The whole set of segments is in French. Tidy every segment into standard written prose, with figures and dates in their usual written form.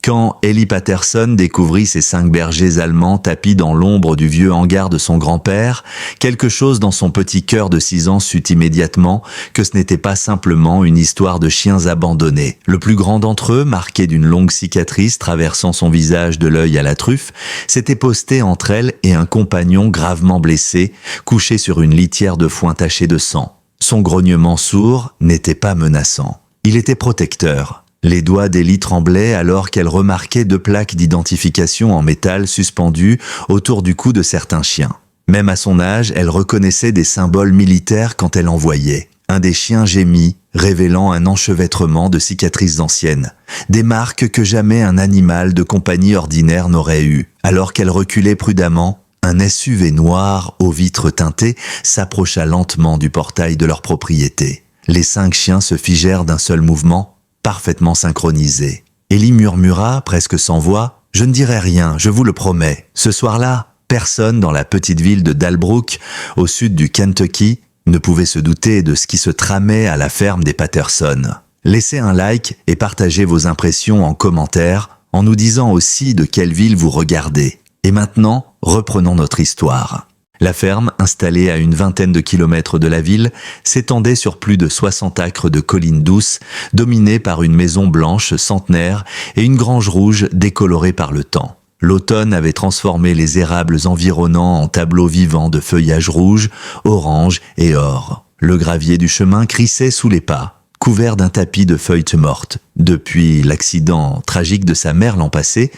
Quand Ellie Patterson découvrit ces 5 bergers allemands tapis dans l'ombre du vieux hangar de son grand-père, quelque chose dans son petit cœur de 6 ans sut immédiatement que ce n'était pas simplement une histoire de chiens abandonnés. Le plus grand d'entre eux, marqué d'une longue cicatrice traversant son visage de l'œil à la truffe, s'était posté entre elle et un compagnon gravement blessé, couché sur une litière de foin tachée de sang. Son grognement sourd n'était pas menaçant. Il était protecteur. Les doigts d'Ellie tremblaient alors qu'elle remarquait 2 plaques d'identification en métal suspendues autour du cou de certains chiens. Même à son âge, elle reconnaissait des symboles militaires quand elle en voyait. Un des chiens gémit, révélant un enchevêtrement de cicatrices anciennes. Des marques que jamais un animal de compagnie ordinaire n'aurait eues. Alors qu'elle reculait prudemment, un SUV noir aux vitres teintées s'approcha lentement du portail de leur propriété. Les 5 chiens se figèrent d'un seul mouvement, parfaitement synchronisé. Ellie murmura, presque sans voix, « Je ne dirai rien, je vous le promets. » Ce soir-là, personne dans la petite ville de Dalbrook, au sud du Kentucky, ne pouvait se douter de ce qui se tramait à la ferme des Patterson. Laissez un like et partagez vos impressions en commentaire, en nous disant aussi de quelle ville vous regardez. Et maintenant, reprenons notre histoire. La ferme, installée à une vingtaine de kilomètres de la ville, s'étendait sur plus de 60 acres de collines douces, dominées par une maison blanche centenaire et une grange rouge décolorée par le temps. L'automne avait transformé les érables environnants en tableaux vivants de feuillage rouge, orange et or. Le gravier du chemin crissait sous les pas, couvert d'un tapis de feuilles mortes. Depuis l'accident tragique de sa mère l'an passé,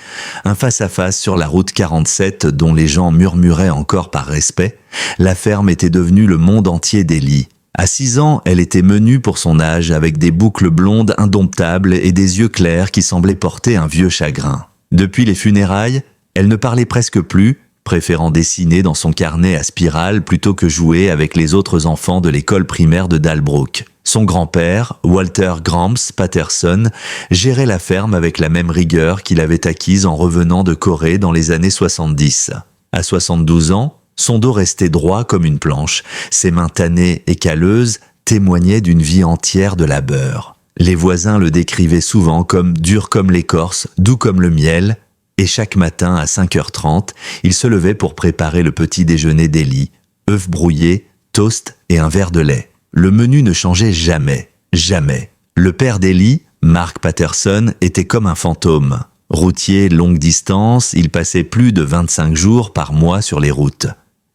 un face-à-face sur la route 47 dont les gens murmuraient encore par respect, la ferme était devenue le monde entier d'Ellie. À 6 ans, elle était menue pour son âge avec des boucles blondes indomptables et des yeux clairs qui semblaient porter un vieux chagrin. Depuis les funérailles, elle ne parlait presque plus, préférant dessiner dans son carnet à spirale plutôt que jouer avec les autres enfants de l'école primaire de Dalbrook. Son grand-père, Walter Grams Patterson, gérait la ferme avec la même rigueur qu'il avait acquise en revenant de Corée dans les années 70. À 72 ans, son dos restait droit comme une planche, ses mains tannées et calleuses témoignaient d'une vie entière de labeur. Les voisins le décrivaient souvent comme dur comme l'écorce, doux comme le miel, et chaque matin à 5h30, il se levait pour préparer le petit déjeuner d'Ellie, œufs brouillés, toast et un verre de lait. Le menu ne changeait jamais, jamais. Le père d'Ellie, Mark Patterson, était comme un fantôme. Routier longue distance, il passait plus de 25 jours par mois sur les routes.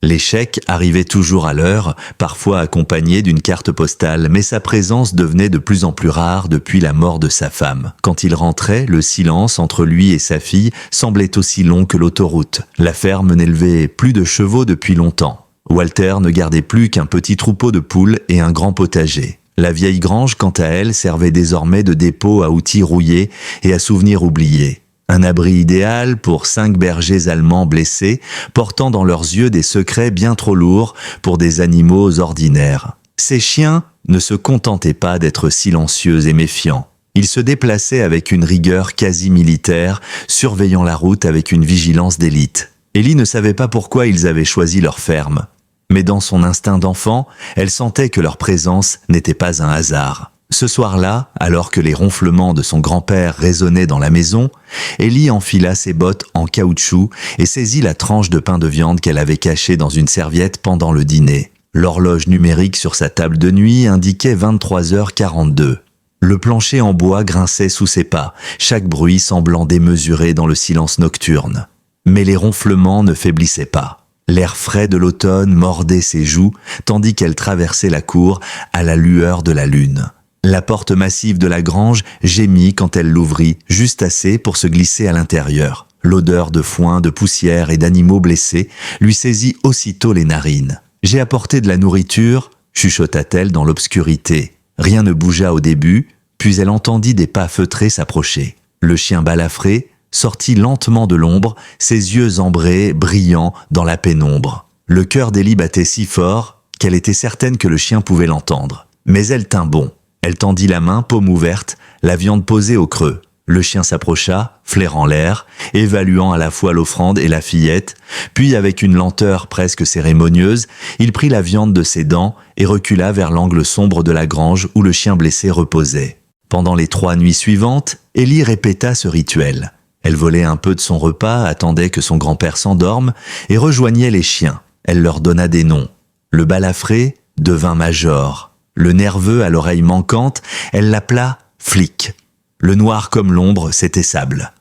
Les chèques arrivaient toujours à l'heure, parfois accompagnés d'une carte postale, mais sa présence devenait de plus en plus rare depuis la mort de sa femme. Quand il rentrait, le silence entre lui et sa fille semblait aussi long que l'autoroute. La ferme n'élevait plus de chevaux depuis longtemps. Walter ne gardait plus qu'un petit troupeau de poules et un grand potager. La vieille grange, quant à elle, servait désormais de dépôt à outils rouillés et à souvenirs oubliés. Un abri idéal pour 5 bergers allemands blessés, portant dans leurs yeux des secrets bien trop lourds pour des animaux ordinaires. Ces chiens ne se contentaient pas d'être silencieux et méfiants. Ils se déplaçaient avec une rigueur quasi militaire, surveillant la route avec une vigilance d'élite. Ellie ne savait pas pourquoi ils avaient choisi leur ferme. Mais dans son instinct d'enfant, elle sentait que leur présence n'était pas un hasard. Ce soir-là, alors que les ronflements de son grand-père résonnaient dans la maison, Ellie enfila ses bottes en caoutchouc et saisit la tranche de pain de viande qu'elle avait cachée dans une serviette pendant le dîner. L'horloge numérique sur sa table de nuit indiquait 23h42. Le plancher en bois grinçait sous ses pas, chaque bruit semblant démesuré dans le silence nocturne. Mais les ronflements ne faiblissaient pas. L'air frais de l'automne mordait ses joues, tandis qu'elle traversait la cour à la lueur de la lune. La porte massive de la grange gémit quand elle l'ouvrit, juste assez pour se glisser à l'intérieur. L'odeur de foin, de poussière et d'animaux blessés lui saisit aussitôt les narines. « J'ai apporté de la nourriture » chuchota-t-elle dans l'obscurité. Rien ne bougea au début, puis elle entendit des pas feutrés s'approcher. Le chien balafré sortit lentement de l'ombre, ses yeux ambrés, brillants dans la pénombre. Le cœur d'Ellie battait si fort qu'elle était certaine que le chien pouvait l'entendre. Mais elle tint bon. Elle tendit la main, paume ouverte, la viande posée au creux. Le chien s'approcha, flairant l'air, évaluant à la fois l'offrande et la fillette, puis avec une lenteur presque cérémonieuse, il prit la viande de ses dents et recula vers l'angle sombre de la grange où le chien blessé reposait. Pendant les 3 nuits suivantes, Ellie répéta ce rituel. Elle volait un peu de son repas, attendait que son grand-père s'endorme et rejoignait les chiens. Elle leur donna des noms. Le balafré devint Major. Le nerveux à l'oreille manquante, elle l'appela Flic. Le noir comme l'ombre, c'était Sable.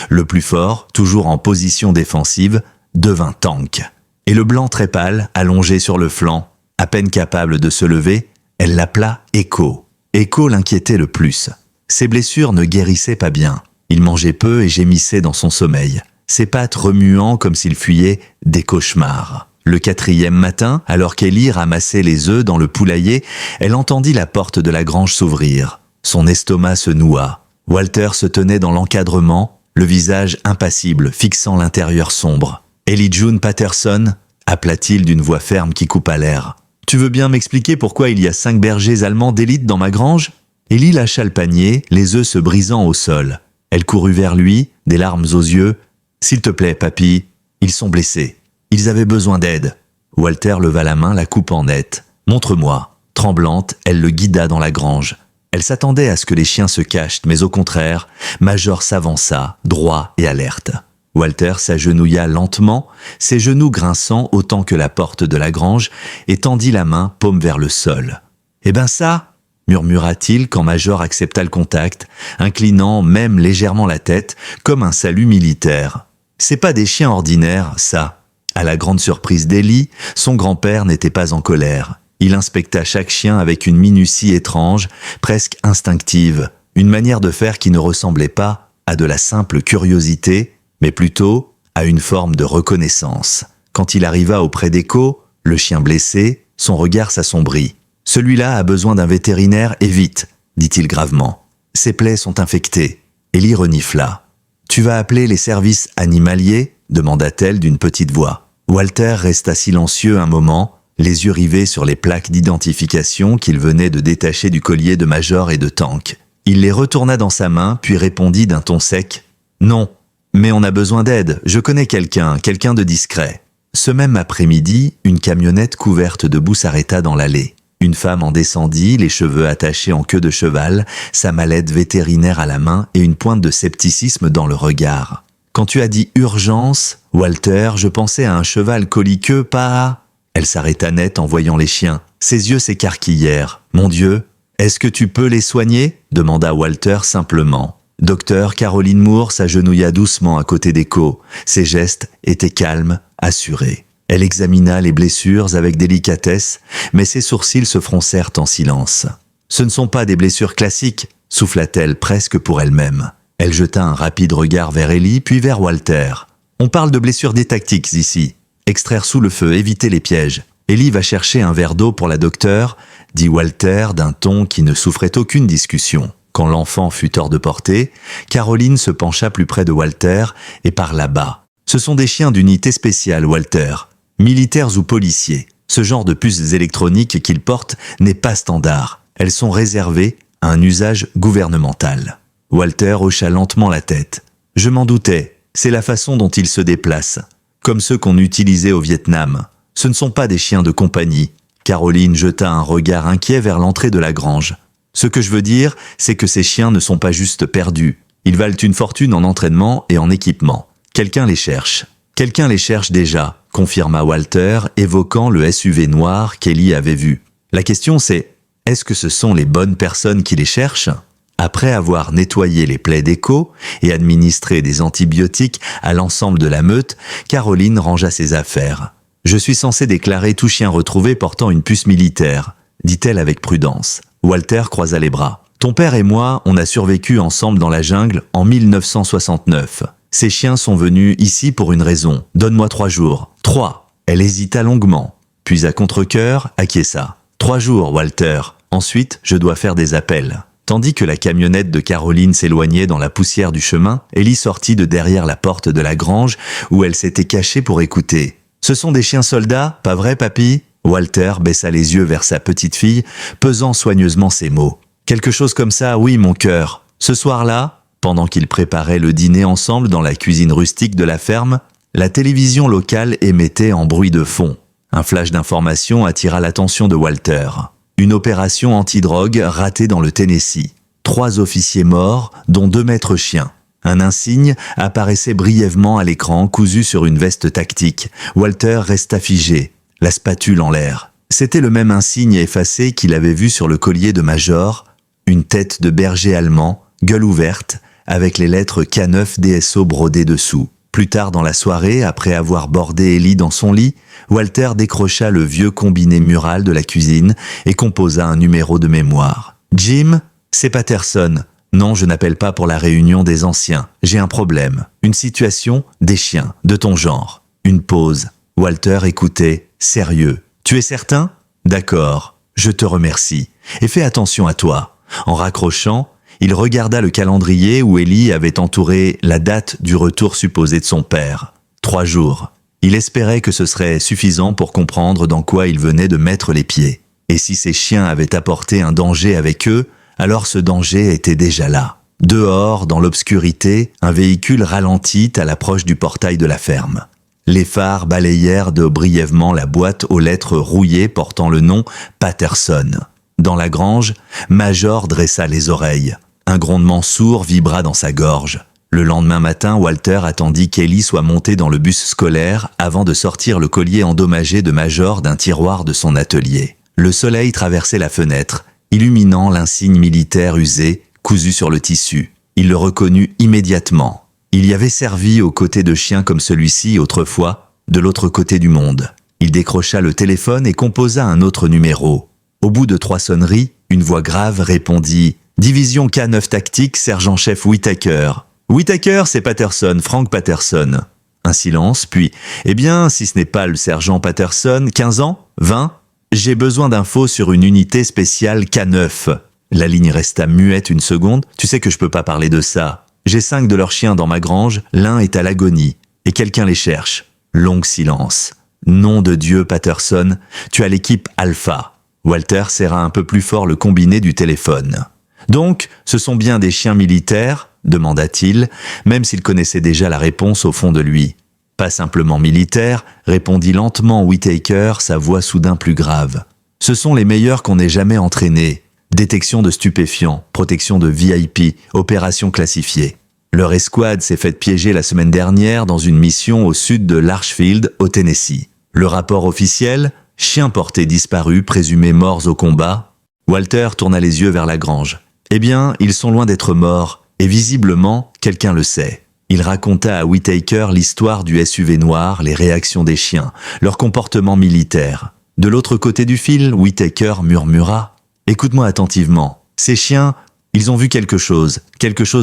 Le plus fort, toujours en position défensive, devint Tank. Et le blanc très pâle, allongé sur le flanc, à peine capable de se lever, elle l'appela Echo. Echo l'inquiétait le plus. Ses blessures ne guérissaient pas bien. Il mangeait peu et gémissait dans son sommeil, ses pattes remuant comme s'il fuyait des cauchemars. Le 4e matin, alors qu'Ellie ramassait les œufs dans le poulailler, elle entendit la porte de la grange s'ouvrir. Son estomac se noua. Walter se tenait dans l'encadrement, le visage impassible, fixant l'intérieur sombre. « Ellie June Patterson » appela-t-il d'une voix ferme qui coupa l'air. « Tu veux bien m'expliquer pourquoi il y a 5 bergers allemands d'élite dans ma grange ?» Ellie lâcha le panier, les œufs se brisant au sol. Elle courut vers lui, des larmes aux yeux. « S'il te plaît, papy, ils sont blessés. Ils avaient besoin d'aide. » Walter leva la main, la coupant net. « Montre-moi. » Tremblante, elle le guida dans la grange. Elle s'attendait à ce que les chiens se cachent, mais au contraire, Major s'avança, droit et alerte. Walter s'agenouilla lentement, ses genoux grinçant autant que la porte de la grange, et tendit la main, paume vers le sol. « Eh ben ça !» murmura-t-il quand Major accepta le contact, inclinant même légèrement la tête, comme un salut militaire. « C'est pas des chiens ordinaires, ça !» À la grande surprise d'Ellie, son grand-père n'était pas en colère. Il inspecta chaque chien avec une minutie étrange, presque instinctive, une manière de faire qui ne ressemblait pas à de la simple curiosité, mais plutôt à une forme de reconnaissance. Quand il arriva auprès d'Echo, le chien blessé, son regard s'assombrit. « Celui-là a besoin d'un vétérinaire et vite, » dit-il gravement. « Ses plaies sont infectées. » Ellie renifla. « Tu vas appeler les services animaliers ?» demanda-t-elle d'une petite voix. Walter resta silencieux un moment, les yeux rivés sur les plaques d'identification qu'il venait de détacher du collier de Major et de Tank. Il les retourna dans sa main, puis répondit d'un ton sec. « Non, mais on a besoin d'aide, je connais quelqu'un de discret. » Ce même après-midi, une camionnette couverte de boue s'arrêta dans l'allée. Une femme en descendit, les cheveux attachés en queue de cheval, sa mallette vétérinaire à la main et une pointe de scepticisme dans le regard. « Quand tu as dit urgence, Walter, je pensais à un cheval coliqueux, pas à... » Elle s'arrêta net en voyant les chiens. Ses yeux s'écarquillèrent. « Mon Dieu, est-ce que tu peux les soigner ?» demanda Walter simplement. Docteur Caroline Moore s'agenouilla doucement à côté d'Echo. Ses gestes étaient calmes, assurés. Elle examina les blessures avec délicatesse, mais ses sourcils se froncèrent en silence. « Ce ne sont pas des blessures classiques », souffla-t-elle presque pour elle-même. Elle jeta un rapide regard vers Ellie, puis vers Walter. « On parle de blessures tactiques ici. Extraire sous le feu, éviter les pièges. Ellie va chercher un verre d'eau pour la docteure, » dit Walter d'un ton qui ne souffrait aucune discussion. Quand l'enfant fut hors de portée, Caroline se pencha plus près de Walter et parla bas. « Ce sont des chiens d'unité spéciale, Walter. Militaires ou policiers. Ce genre de puces électroniques qu'ils portent n'est pas standard. Elles sont réservées à un usage gouvernemental. » Walter hocha lentement la tête. « Je m'en doutais. C'est la façon dont ils se déplacent. Comme ceux qu'on utilisait au Vietnam. Ce ne sont pas des chiens de compagnie. » Caroline jeta un regard inquiet vers l'entrée de la grange. « Ce que je veux dire, c'est que ces chiens ne sont pas juste perdus. Ils valent une fortune en entraînement et en équipement. Quelqu'un les cherche. »« Quelqu'un les cherche déjà, » confirma Walter, évoquant le SUV noir qu'Ellie avait vu. « La question c'est, est-ce que ce sont les bonnes personnes qui les cherchent ?» Après avoir nettoyé les plaies d'Echo et administré des antibiotiques à l'ensemble de la meute, Caroline rangea ses affaires. « Je suis censée déclarer tout chien retrouvé portant une puce militaire, » dit-elle avec prudence. Walter croisa les bras. « Ton père et moi, on a survécu ensemble dans la jungle en 1969. Ces chiens sont venus ici pour une raison. Donne-moi 3 jours. 3. Elle hésita longuement, puis à contre-cœur, acquiesça. 3 jours, Walter. Ensuite, je dois faire des appels. » Tandis que la camionnette de Caroline s'éloignait dans la poussière du chemin, Ellie sortit de derrière la porte de la grange où elle s'était cachée pour écouter. « Ce sont des chiens soldats, pas vrai, papy ?» Walter baissa les yeux vers sa petite fille, pesant soigneusement ses mots. « Quelque chose comme ça, oui, mon cœur. Ce soir-là, pendant qu'ils préparaient le dîner ensemble dans la cuisine rustique de la ferme, la télévision locale émettait en bruit de fond. Un flash d'information attira l'attention de Walter. Une opération antidrogue ratée dans le Tennessee. 3 officiers morts, dont 2 maîtres chiens. Un insigne apparaissait brièvement à l'écran, cousu sur une veste tactique. Walter resta figé, la spatule en l'air. C'était le même insigne effacé qu'il avait vu sur le collier de Major, une tête de berger allemand, gueule ouverte, avec les lettres K9 DSO brodées dessous. Plus tard dans la soirée, après avoir bordé Ellie dans son lit, Walter décrocha le vieux combiné mural de la cuisine et composa un numéro de mémoire. « Jim, c'est Patterson. Non, je n'appelle pas pour la réunion des anciens. J'ai un problème. Une situation, des chiens, de ton genre. » Une pause. Walter écoutait, sérieux. « Tu es certain ? D'accord. Je te remercie. Et fais attention à toi. » En raccrochant, il regarda le calendrier où Ellie avait entouré la date du retour supposé de son père. 3 jours. Il espérait que ce serait suffisant pour comprendre dans quoi il venait de mettre les pieds. Et si ces chiens avaient apporté un danger avec eux, alors ce danger était déjà là. Dehors, dans l'obscurité, un véhicule ralentit à l'approche du portail de la ferme. Les phares balayèrent de brièvement la boîte aux lettres rouillées portant le nom Patterson. Dans la grange, Major dressa les oreilles. Un grondement sourd vibra dans sa gorge. Le lendemain matin, Walter attendit qu'Ellie soit montée dans le bus scolaire avant de sortir le collier endommagé de Major d'un tiroir de son atelier. Le soleil traversait la fenêtre, illuminant l'insigne militaire usé, cousu sur le tissu. Il le reconnut immédiatement. Il y avait servi aux côtés de chiens comme celui-ci autrefois, de l'autre côté du monde. Il décrocha le téléphone et composa un autre numéro. Au bout de 3 sonneries, une voix grave répondit « Division K9 tactique, sergent-chef Whittaker. »« Whittaker, c'est Patterson, Frank Patterson. » Un silence, puis « Eh bien, si ce n'est pas le sergent Patterson, 15 ans 20 ? J'ai besoin d'infos sur une unité spéciale K9. » La ligne resta muette une seconde. « Tu sais que je peux pas parler de ça. J'ai 5 de leurs chiens dans ma grange, l'un est à l'agonie. Et quelqu'un les cherche. » Long silence. « Nom de Dieu, Patterson, tu as l'équipe Alpha. » Walter serra un peu plus fort le combiné du téléphone. « Donc, ce sont bien des chiens militaires ?» demanda-t-il, même s'il connaissait déjà la réponse au fond de lui. « Pas simplement militaires » répondit lentement Whittaker, sa voix soudain plus grave. « Ce sont les meilleurs qu'on ait jamais entraînés. Détection de stupéfiants, protection de VIP, opération classifiée. Leur escouade s'est faite piéger la semaine dernière dans une mission au sud de Larchfield, au Tennessee. Le rapport officiel, chiens portés disparus, présumés morts au combat. » Walter tourna les yeux vers la grange. « Eh bien, ils sont loin d'être morts, et visiblement, quelqu'un le sait. » Il raconta à Whittaker l'histoire du SUV noir, les réactions des chiens, leur comportement militaire. De l'autre côté du fil, Whittaker murmura « Écoute-moi attentivement. Ces chiens, ils ont vu quelque chose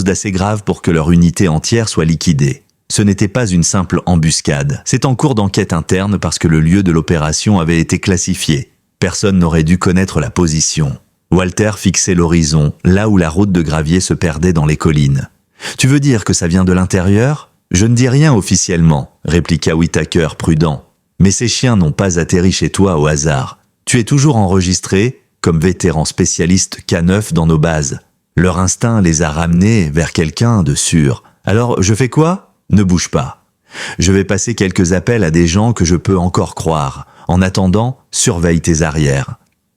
d'assez grave pour que leur unité entière soit liquidée. Ce n'était pas une simple embuscade. C'est en cours d'enquête interne parce que le lieu de l'opération avait été classifié. Personne n'aurait dû connaître la position. » Walter fixait l'horizon, là où la route de gravier se perdait dans les collines. « Tu veux dire que ça vient de l'intérieur ? » « Je ne dis rien officiellement, » répliqua Whittaker prudent. « Mais ces chiens n'ont pas atterri chez toi au hasard. Tu es toujours enregistré comme vétéran spécialiste K9 dans nos bases. Leur instinct les a ramenés vers quelqu'un de sûr. Alors, je fais quoi ? Ne bouge pas. Je vais passer quelques appels à des gens que je peux encore croire. En attendant, surveille tes arrières. »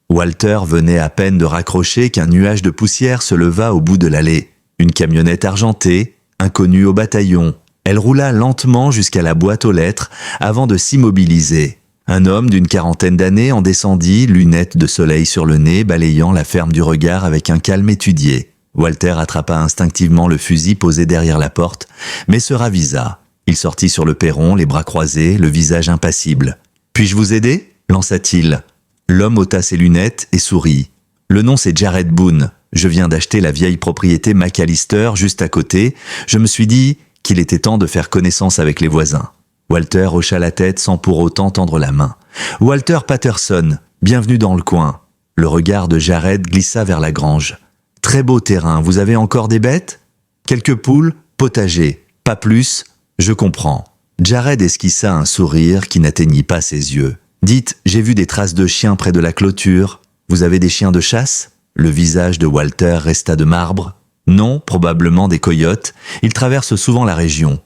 Walter venait à peine de raccrocher qu'un nuage de poussière se leva au bout de l'allée. Une camionnette argentée, inconnue au bataillon. Elle roula lentement jusqu'à la boîte aux lettres avant de s'immobiliser. Un homme d'une 40aine d'années en descendit, lunettes de soleil sur le nez, balayant la ferme du regard avec un calme étudié. Walter attrapa instinctivement le fusil posé derrière la porte, mais se ravisa. Il sortit sur le perron, les bras croisés, le visage impassible. « Puis-je vous aider ?» lança-t-il. L'homme ôta ses lunettes et sourit. « Le nom c'est Jared Boone. Je viens d'acheter la vieille propriété McAllister juste à côté. Je me suis dit qu'il était temps de faire connaissance avec les voisins. » Walter hocha la tête sans pour autant tendre la main. « Walter Patterson, bienvenue dans le coin. » Le regard de Jared glissa vers la grange. « Très beau terrain, vous avez encore des bêtes ? » « Quelques poules, potager, pas plus, je comprends. » Jared esquissa un sourire qui n'atteignit pas ses yeux. « Dites, j'ai vu des traces de chiens près de la clôture. Vous avez des chiens de chasse ?» Le visage de Walter resta de marbre. « Non, probablement des coyotes. Ils traversent souvent la région. »«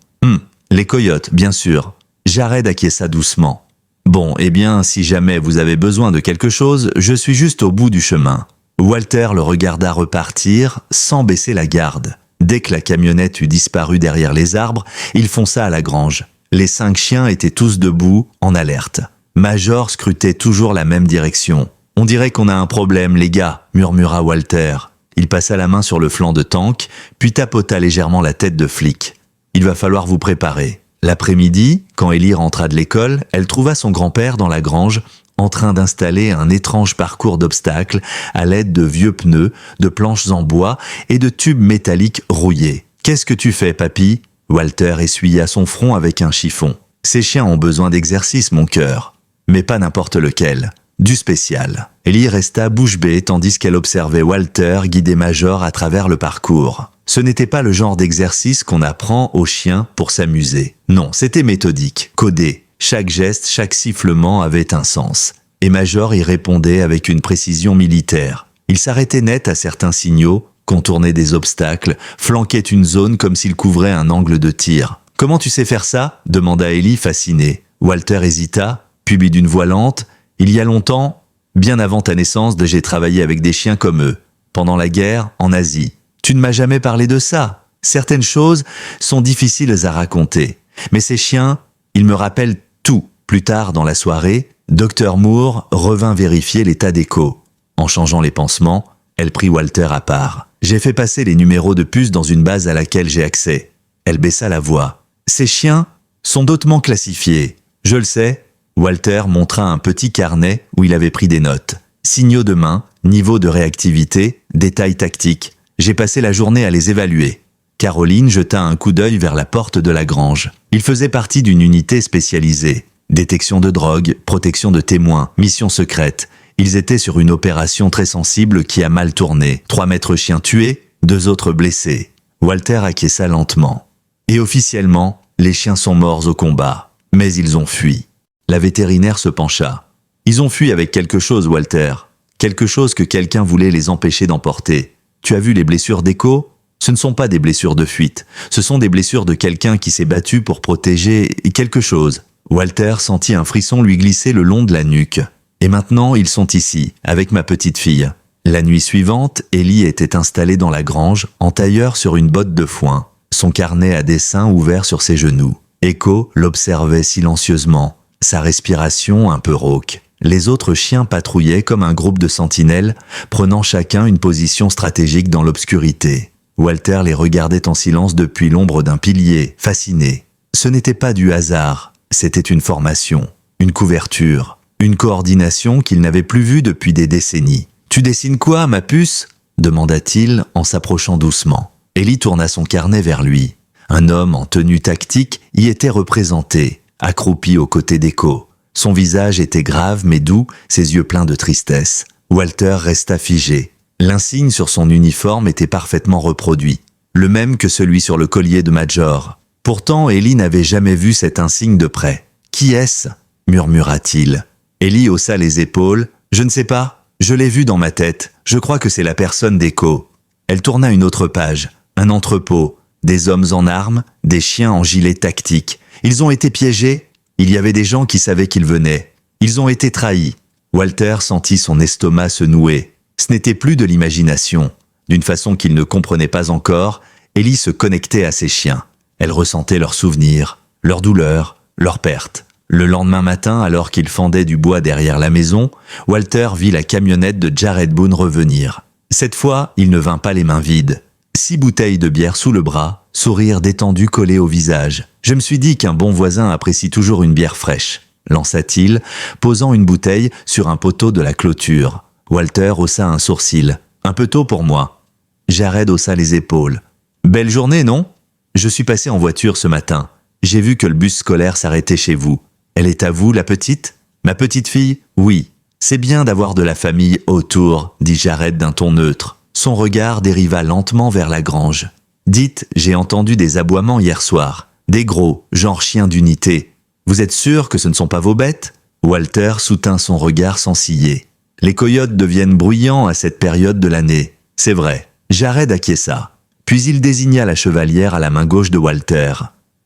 Les coyotes, bien sûr. » Jared acquiesça doucement. « Bon, eh bien, si jamais vous avez besoin de quelque chose, je suis juste au bout du chemin. » Walter le regarda repartir sans baisser la garde. Dès que la camionnette eut disparu derrière les arbres, il fonça à la grange. Les 5 chiens étaient tous debout, en alerte. Major scrutait toujours la même direction. « On dirait qu'on a un problème, les gars », murmura Walter. Il passa la main sur le flanc de Tank, puis tapota légèrement la tête de flic. « Il va falloir vous préparer. » L'après-midi, quand Ellie rentra de l'école, elle trouva son grand-père dans la grange, en train d'installer un étrange parcours d'obstacles à l'aide de vieux pneus, de planches en bois et de tubes métalliques rouillés. « Qu'est-ce que tu fais, papy ?» Walter essuya son front avec un chiffon. « Ces chiens ont besoin d'exercice, mon cœur. Mais pas n'importe lequel. Du spécial. » Ellie resta bouche bée tandis qu'elle observait Walter guider Major à travers le parcours. Ce n'était pas le genre d'exercice qu'on apprend aux chiens pour s'amuser. Non, c'était méthodique, codé. Chaque geste, chaque sifflement avait un sens. Et Major y répondait avec une précision militaire. Il s'arrêtait net à certains signaux, contournait des obstacles, flanquait une zone comme s'il couvrait un angle de tir. « Comment tu sais faire ça ?» demanda Ellie fascinée. Walter hésita, puis d'une voix lente. « Il y a longtemps, bien avant ta naissance, j'ai travaillé avec des chiens comme eux. Pendant la guerre, en Asie. Tu ne m'as jamais parlé de ça. Certaines choses sont difficiles à raconter. Mais ces chiens, ils me rappellent tout. » Plus tard dans la soirée, Dr Moore revint vérifier l'état d'écho. En changeant les pansements, elle prit Walter à part. « J'ai fait passer les numéros de puce dans une base à laquelle j'ai accès. » Elle baissa la voix. « Ces chiens sont hautement classifiés. Je le sais. » Walter montra un petit carnet où il avait pris des notes. Signaux de main, niveau de réactivité, détails tactiques. J'ai passé la journée à les évaluer. Caroline jeta un coup d'œil vers la porte de la grange. Il faisait partie d'une unité spécialisée. Détection de drogue, protection de témoins, mission secrète. Ils étaient sur une opération très sensible qui a mal tourné. 3 maîtres chiens tués, 2 autres blessés. Walter acquiesça lentement. Et officiellement, les chiens sont morts au combat. Mais ils ont fui. La vétérinaire se pencha. Ils ont fui avec quelque chose, Walter. Quelque chose que quelqu'un voulait les empêcher d'emporter. Tu as vu les blessures d'écho ? Ce ne sont pas des blessures de fuite. Ce sont des blessures de quelqu'un qui s'est battu pour protéger quelque chose. Walter sentit un frisson lui glisser le long de la nuque. Et maintenant, ils sont ici, avec ma petite fille. La nuit suivante, Ellie était installée dans la grange, en tailleur sur une botte de foin, son carnet à dessin ouvert sur ses genoux. Echo l'observait silencieusement, sa respiration un peu rauque. Les autres chiens patrouillaient comme un groupe de sentinelles, prenant chacun une position stratégique dans l'obscurité. Walter les regardait en silence depuis l'ombre d'un pilier, fasciné. Ce n'était pas du hasard, c'était une formation, une couverture, une coordination qu'il n'avait plus vue depuis des décennies. « Tu dessines quoi, ma puce ?» demanda-t-il en s'approchant doucement. Ellie tourna son carnet vers lui. Un homme en tenue tactique y était représenté, accroupi aux côtés d'Echo. Son visage était grave mais doux, ses yeux pleins de tristesse. Walter resta figé. L'insigne sur son uniforme était parfaitement reproduit, le même que celui sur le collier de Major. Pourtant, Ellie n'avait jamais vu cet insigne de près. « Qui est-ce » murmura-t-il. Ellie haussa les épaules. « Je ne sais pas. Je l'ai vu dans ma tête. Je crois que c'est la personne d'Echo. » Elle tourna une autre page. Un entrepôt. Des hommes en armes, des chiens en gilet tactique. Ils ont été piégés. Il y avait des gens qui savaient qu'ils venaient. Ils ont été trahis. Walter sentit son estomac se nouer. Ce n'était plus de l'imagination. D'une façon qu'il ne comprenait pas encore, Ellie se connectait à ses chiens. Elle ressentait leurs souvenirs, leurs douleurs, leurs pertes. Le lendemain matin, alors qu'il fendait du bois derrière la maison, Walter vit la camionnette de Jared Boone revenir. Cette fois, il ne vint pas les mains vides. 6 bouteilles de bière sous le bras, sourire détendu collé au visage. « Je me suis dit qu'un bon voisin apprécie toujours une bière fraîche », lança-t-il, posant une bouteille sur un poteau de la clôture. Walter haussa un sourcil. « Un peu tôt pour moi. » Jared haussa les épaules. « Belle journée, non ? Je suis passé en voiture ce matin. J'ai vu que le bus scolaire s'arrêtait chez vous. Elle est à vous, la petite ? Ma petite fille ? Oui. C'est bien d'avoir de la famille autour, dit Jared d'un ton neutre. Son regard dériva lentement vers la grange. Dites, j'ai entendu des aboiements hier soir. Des gros, genre chiens d'unité. Vous êtes sûr que ce ne sont pas vos bêtes ? Walter soutint son regard sans ciller. Les coyotes deviennent bruyants à cette période de l'année. C'est vrai. Jared acquiesça. Puis il désigna la chevalière à la main gauche de Walter.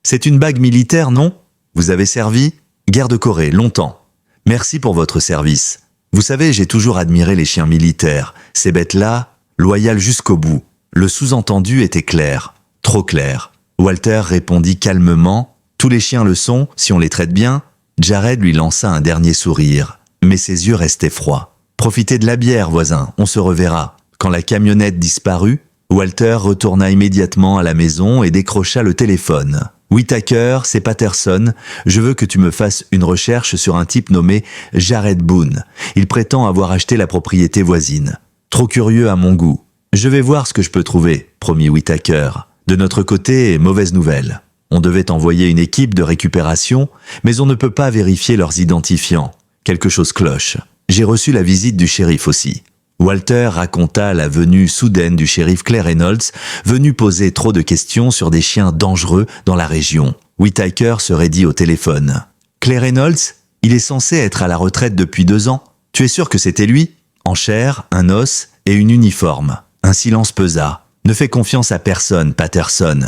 C'est une bague militaire, non ? Vous avez servi ? Guerre de Corée, longtemps. Merci pour votre service. Vous savez, j'ai toujours admiré les chiens militaires. Ces bêtes-là, loyales jusqu'au bout. Le sous-entendu était clair, trop clair. Walter répondit calmement « Tous les chiens le sont, si on les traite bien ». Jared lui lança un dernier sourire, mais ses yeux restaient froids. « Profitez de la bière, voisin, on se reverra ». Quand la camionnette disparut, Walter retourna immédiatement à la maison et décrocha le téléphone. « Whitaker, c'est Patterson. Je veux que tu me fasses une recherche sur un type nommé Jared Boone. Il prétend avoir acheté la propriété voisine. Trop curieux à mon goût. Je vais voir ce que je peux trouver, promit Whitaker. De notre côté, mauvaise nouvelle. On devait envoyer une équipe de récupération, mais on ne peut pas vérifier leurs identifiants. Quelque chose cloche. J'ai reçu la visite du shérif aussi. » Walter raconta la venue soudaine du shérif Clay Reynolds, venu poser trop de questions sur des chiens dangereux dans la région. Whitaker se raidit au téléphone. « Clay Reynolds, il est censé être à la retraite depuis 2 ans. Tu es sûr que c'était lui ? En chair, un os et une uniforme. » Un silence pesa. « Ne fais confiance à personne, Patterson.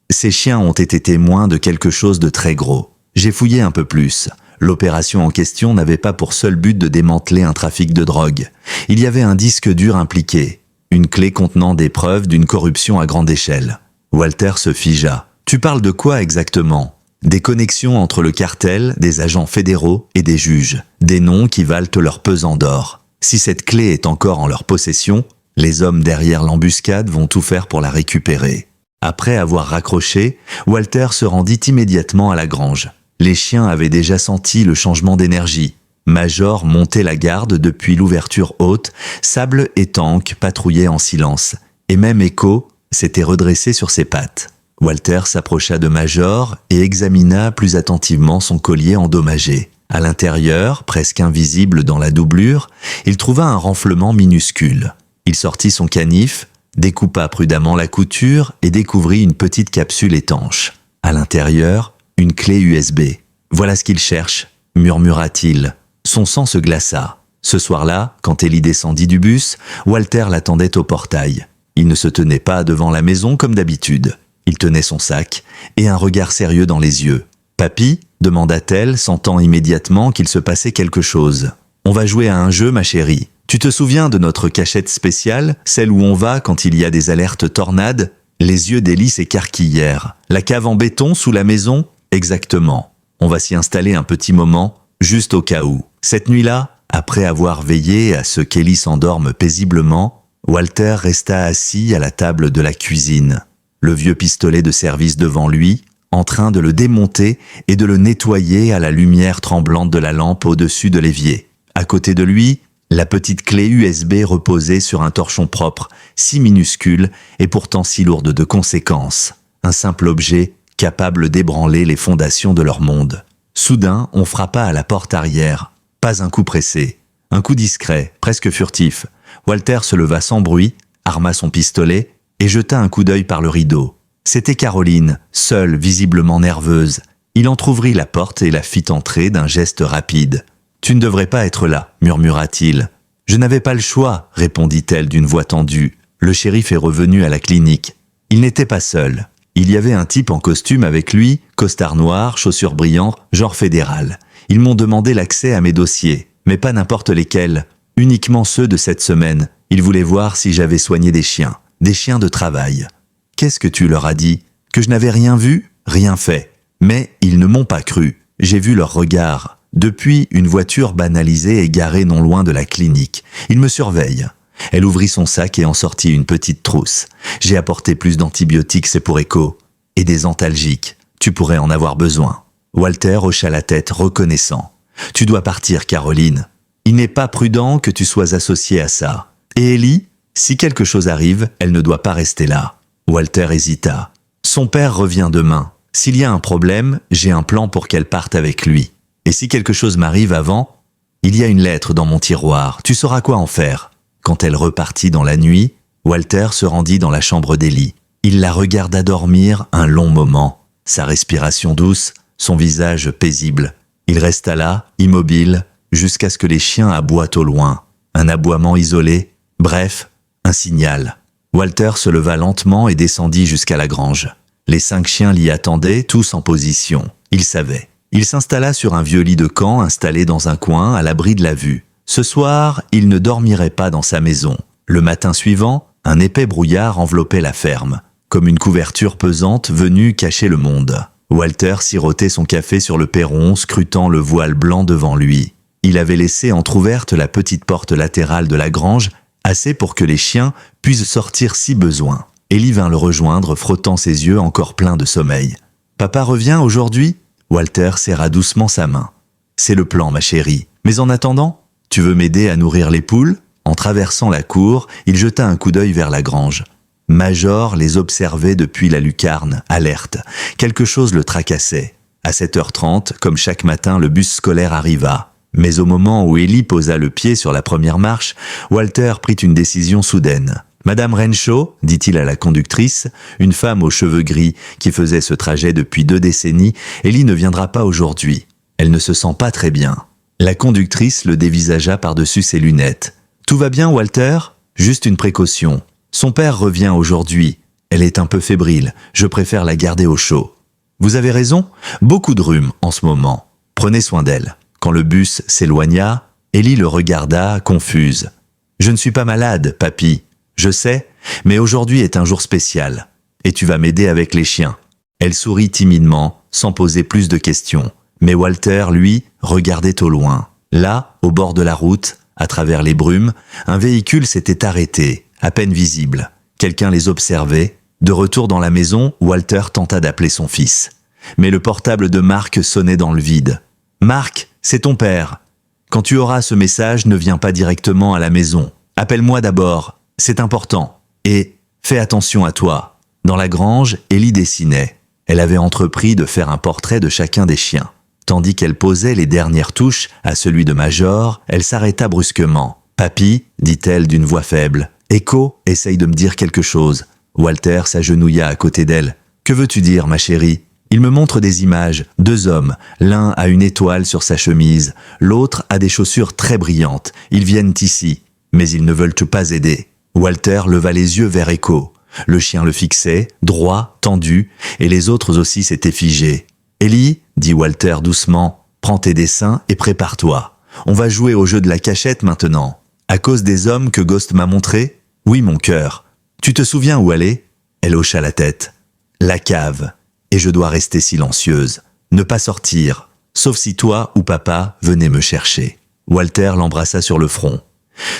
Ces chiens ont été témoins de quelque chose de très gros. J'ai fouillé un peu plus. » L'opération en question n'avait pas pour seul but de démanteler un trafic de drogue. Il y avait un disque dur impliqué, une clé contenant des preuves d'une corruption à grande échelle. Walter se figea. « Tu parles de quoi exactement ? » Des connexions entre le cartel, des agents fédéraux et des juges. Des noms qui valent leur pesant d'or. Si cette clé est encore en leur possession, les hommes derrière l'embuscade vont tout faire pour la récupérer. Après avoir raccroché, Walter se rendit immédiatement à la grange. Les chiens avaient déjà senti le changement d'énergie. Major montait la garde depuis l'ouverture haute, Sable et Tank patrouillaient en silence. Et même Echo s'était redressé sur ses pattes. Walter s'approcha de Major et examina plus attentivement son collier endommagé. À l'intérieur, presque invisible dans la doublure, il trouva un renflement minuscule. Il sortit son canif, découpa prudemment la couture et découvrit une petite capsule étanche. À l'intérieur, une clé USB. « Voilà ce qu'il cherche », murmura-t-il. Son sang se glaça. Ce soir-là, quand Ellie descendit du bus, Walter l'attendait au portail. Il ne se tenait pas devant la maison comme d'habitude. Il tenait son sac et un regard sérieux dans les yeux. « Papy ?» demanda-t-elle, sentant immédiatement qu'il se passait quelque chose. « On va jouer à un jeu, ma chérie. Tu te souviens de notre cachette spéciale, celle où on va quand il y a des alertes tornades ?» Les yeux d'Ellie s'écarquillèrent. « La cave en béton sous la maison ?» Exactement. On va s'y installer un petit moment, juste au cas où. Cette nuit-là, après avoir veillé à ce qu'Ellie s'endorme paisiblement, Walter resta assis à la table de la cuisine, le vieux pistolet de service devant lui, en train de le démonter et de le nettoyer à la lumière tremblante de la lampe au-dessus de l'évier. À côté de lui, la petite clé USB reposait sur un torchon propre, si minuscule et pourtant si lourde de conséquences. Un simple objet capable d'ébranler les fondations de leur monde. Soudain, on frappa à la porte arrière. Pas un coup pressé, un coup discret, presque furtif. Walter se leva sans bruit, arma son pistolet et jeta un coup d'œil par le rideau. C'était Caroline, seule, visiblement nerveuse. Il entr'ouvrit la porte et la fit entrer d'un geste rapide. « Tu ne devrais pas être là », murmura-t-il. « Je n'avais pas le choix », répondit-elle d'une voix tendue. Le shérif est revenu à la clinique. Il n'était pas seul. Il y avait un type en costume avec lui, costard noir, chaussures brillantes, genre fédéral. Ils m'ont demandé l'accès à mes dossiers, mais pas n'importe lesquels, uniquement ceux de cette semaine. Ils voulaient voir si j'avais soigné des chiens de travail. Qu'est-ce que tu leur as dit? Que je n'avais rien vu, rien fait. Mais ils ne m'ont pas cru. J'ai vu leur regard. Depuis, une voiture banalisée est garée non loin de la clinique. Ils me surveillent. Elle ouvrit son sac et en sortit une petite trousse. J'ai apporté plus d'antibiotiques, c'est pour Echo. Et des antalgiques. Tu pourrais en avoir besoin. Walter hocha la tête, reconnaissant. Tu dois partir, Caroline. Il n'est pas prudent que tu sois associée à ça. Et Ellie? Si quelque chose arrive, elle ne doit pas rester là. Walter hésita. Son père revient demain. S'il y a un problème, j'ai un plan pour qu'elle parte avec lui. Et si quelque chose m'arrive avant, il y a une lettre dans mon tiroir. Tu sauras quoi en faire. Quand elle repartit dans la nuit, Walter se rendit dans la chambre d'Ellie. Il la regarda dormir un long moment, sa respiration douce, son visage paisible. Il resta là, immobile, jusqu'à ce que les chiens aboient au loin. Un aboiement isolé, bref, un signal. Walter se leva lentement et descendit jusqu'à la grange. Les 5 chiens l'y attendaient, tous en position. Il savait. Il s'installa sur un vieux lit de camp installé dans un coin à l'abri de la vue. Ce soir, il ne dormirait pas dans sa maison. Le matin suivant, Un épais brouillard enveloppait la ferme, comme une couverture pesante venue cacher le monde. Walter sirotait son café sur le perron, scrutant le voile blanc devant lui. Il avait laissé entr'ouverte la petite porte latérale de la grange, assez pour que les chiens puissent sortir si besoin. Ellie vint le rejoindre, frottant ses yeux encore pleins de sommeil. « Papa revient aujourd'hui ?» Walter serra doucement sa main. « C'est le plan, ma chérie. Mais en attendant, tu veux m'aider à nourrir les poules ?» En traversant la cour, il jeta un coup d'œil vers la grange. Major les observait depuis la lucarne, alerte. Quelque chose le tracassait. À 7h30, comme chaque matin, le bus scolaire arriva. Mais au moment où Ellie posa le pied sur la première marche, Walter prit une décision soudaine. « Madame Renshaw, dit-il à la conductrice, une femme aux cheveux gris qui faisait ce trajet depuis 2 décennies, Ellie ne viendra pas aujourd'hui. Elle ne se sent pas très bien. » La conductrice le dévisagea par-dessus ses lunettes. « Tout va bien, Walter ? Juste une précaution. Son père revient aujourd'hui. Elle est un peu fébrile. Je préfère la garder au chaud. » « Vous avez raison, beaucoup de rhume en ce moment. Prenez soin d'elle. » Quand le bus s'éloigna, Ellie le regarda, confuse. « Je ne suis pas malade, papy. Je sais, mais aujourd'hui est un jour spécial. Et tu vas m'aider avec les chiens. » Elle sourit timidement, sans poser plus de questions. Mais Walter, lui, regardait au loin. Là, au bord de la route, à travers les brumes, un véhicule s'était arrêté, à peine visible. Quelqu'un les observait. De retour dans la maison, Walter tenta d'appeler son fils. Mais le portable de Marc sonnait dans le vide. « Marc, c'est ton père. Quand tu auras ce message, ne viens pas directement à la maison. Appelle-moi d'abord, c'est important. Et fais attention à toi. » Dans la grange, Ellie dessinait. Elle avait entrepris de faire un portrait de chacun des chiens. Tandis qu'elle posait les dernières touches à celui de Major, elle s'arrêta brusquement. « Papy, dit-elle d'une voix faible. Echo, essaye de me dire quelque chose. » Walter s'agenouilla à côté d'elle. « Que veux-tu dire, ma chérie ?» Il me montre des images, 2 hommes. L'un a une étoile sur sa chemise, l'autre a des chaussures très brillantes. Ils viennent ici, mais ils ne veulent pas aider. Walter leva les yeux vers Echo. Le chien le fixait, droit, tendu, et les autres aussi s'étaient figés. « Ellie, dit Walter doucement, prends tes dessins et prépare-toi. On va jouer au jeu de la cachette maintenant. À cause des hommes que Ghost m'a montrés ? Oui, mon cœur. Tu te souviens où aller ? Elle hocha la tête. La cave. Et je dois rester silencieuse. Ne pas sortir, sauf si toi ou papa venez me chercher. Walter l'embrassa sur le front.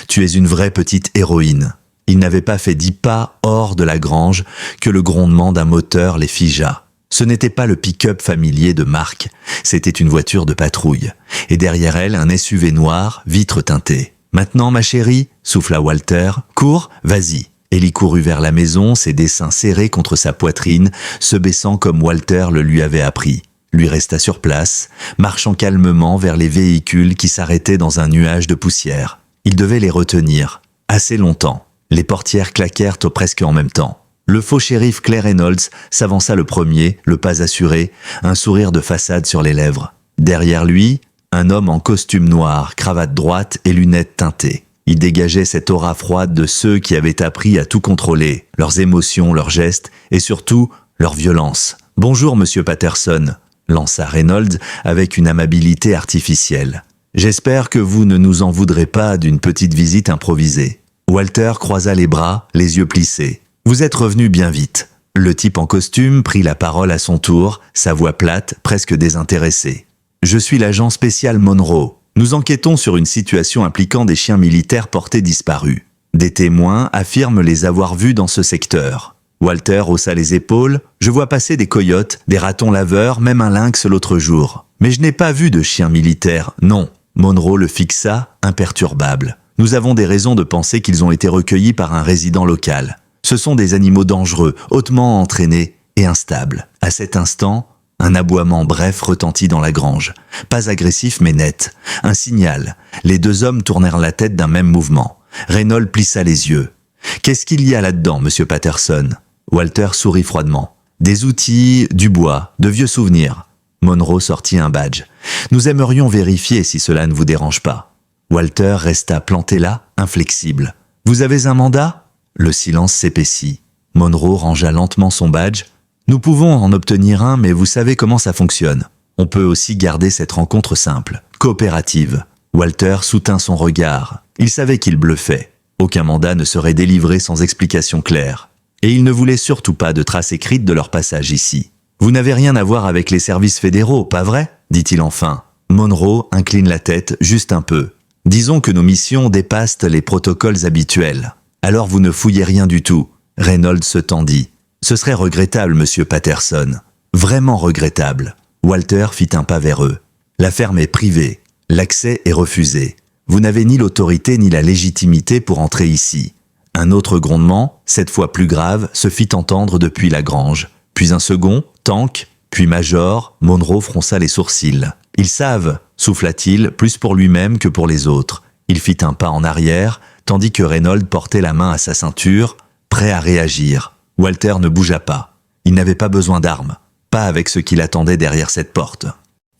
Tu es une vraie petite héroïne. Il n'avait pas fait 10 pas hors de la grange que le grondement d'un moteur les figea. Ce n'était pas le pick-up familier de Marc, c'était une voiture de patrouille. Et derrière elle, un SUV noir, vitre teintée. Maintenant, ma chérie, souffla Walter, cours, vas-y. Ellie courut vers la maison, ses dessins serrés contre sa poitrine, se baissant comme Walter le lui avait appris. Lui resta sur place, marchant calmement vers les véhicules qui s'arrêtaient dans un nuage de poussière. Il devait les retenir. Assez longtemps. Les portières claquèrent presque en même temps. Le faux shérif Clay Reynolds s'avança le premier, le pas assuré, un sourire de façade sur les lèvres. Derrière lui, un homme en costume noir, cravate droite et lunettes teintées. Il dégageait cette aura froide de ceux qui avaient appris à tout contrôler, leurs émotions, leurs gestes et surtout leur violence. « Bonjour, monsieur Patterson », lança Reynolds avec une amabilité artificielle. « J'espère que vous ne nous en voudrez pas d'une petite visite improvisée. » Walter croisa les bras, les yeux plissés. « Vous êtes revenu bien vite. » Le type en costume prit la parole à son tour, sa voix plate, presque désintéressée. « Je suis l'agent spécial Monroe. Nous enquêtons sur une situation impliquant des chiens militaires portés disparus. Des témoins affirment les avoir vus dans ce secteur. » Walter haussa les épaules. « Je vois passer des coyotes, des ratons laveurs, même un lynx l'autre jour. Mais je n'ai pas vu de chiens militaires, non. » Monroe le fixa, imperturbable. « Nous avons des raisons de penser qu'ils ont été recueillis par un résident local. Ce sont des animaux dangereux, hautement entraînés et instables. » À cet instant, un aboiement bref retentit dans la grange. Pas agressif mais net. Un signal. Les 2 hommes tournèrent la tête d'un même mouvement. Reynolds plissa les yeux. « Qu'est-ce qu'il y a là-dedans, monsieur Patterson ?» Walter sourit froidement. « Des outils, du bois, de vieux souvenirs. » Monroe sortit un badge. « Nous aimerions vérifier si cela ne vous dérange pas. » Walter resta planté là, inflexible. « Vous avez un mandat ?» Le silence s'épaissit. Monroe rangea lentement son badge. « Nous pouvons en obtenir un, mais vous savez comment ça fonctionne. On peut aussi garder cette rencontre simple, coopérative. » Walter soutint son regard. Il savait qu'il bluffait. Aucun mandat ne serait délivré sans explication claire. Et il ne voulait surtout pas de traces écrites de leur passage ici. « Vous n'avez rien à voir avec les services fédéraux, pas vrai ?» dit-il enfin. Monroe incline la tête juste un peu. « Disons que nos missions dépassent les protocoles habituels. Alors vous ne fouillez rien du tout. » Reynolds se tendit. « Ce serait regrettable, monsieur Patterson. Vraiment regrettable. » Walter fit un pas vers eux. « La ferme est privée. L'accès est refusé. Vous n'avez ni l'autorité ni la légitimité pour entrer ici. » Un autre grondement, cette fois plus grave, se fit entendre depuis la grange. Puis un second, Tank, puis Major, Monroe fronça les sourcils. « Ils savent » souffla-t-il, plus pour lui-même que pour les autres. Il fit un pas en arrière, tandis que Reynolds portait la main à sa ceinture, prêt à réagir. Walter ne bougea pas. Il n'avait pas besoin d'armes, pas avec ce qu'il attendait derrière cette porte.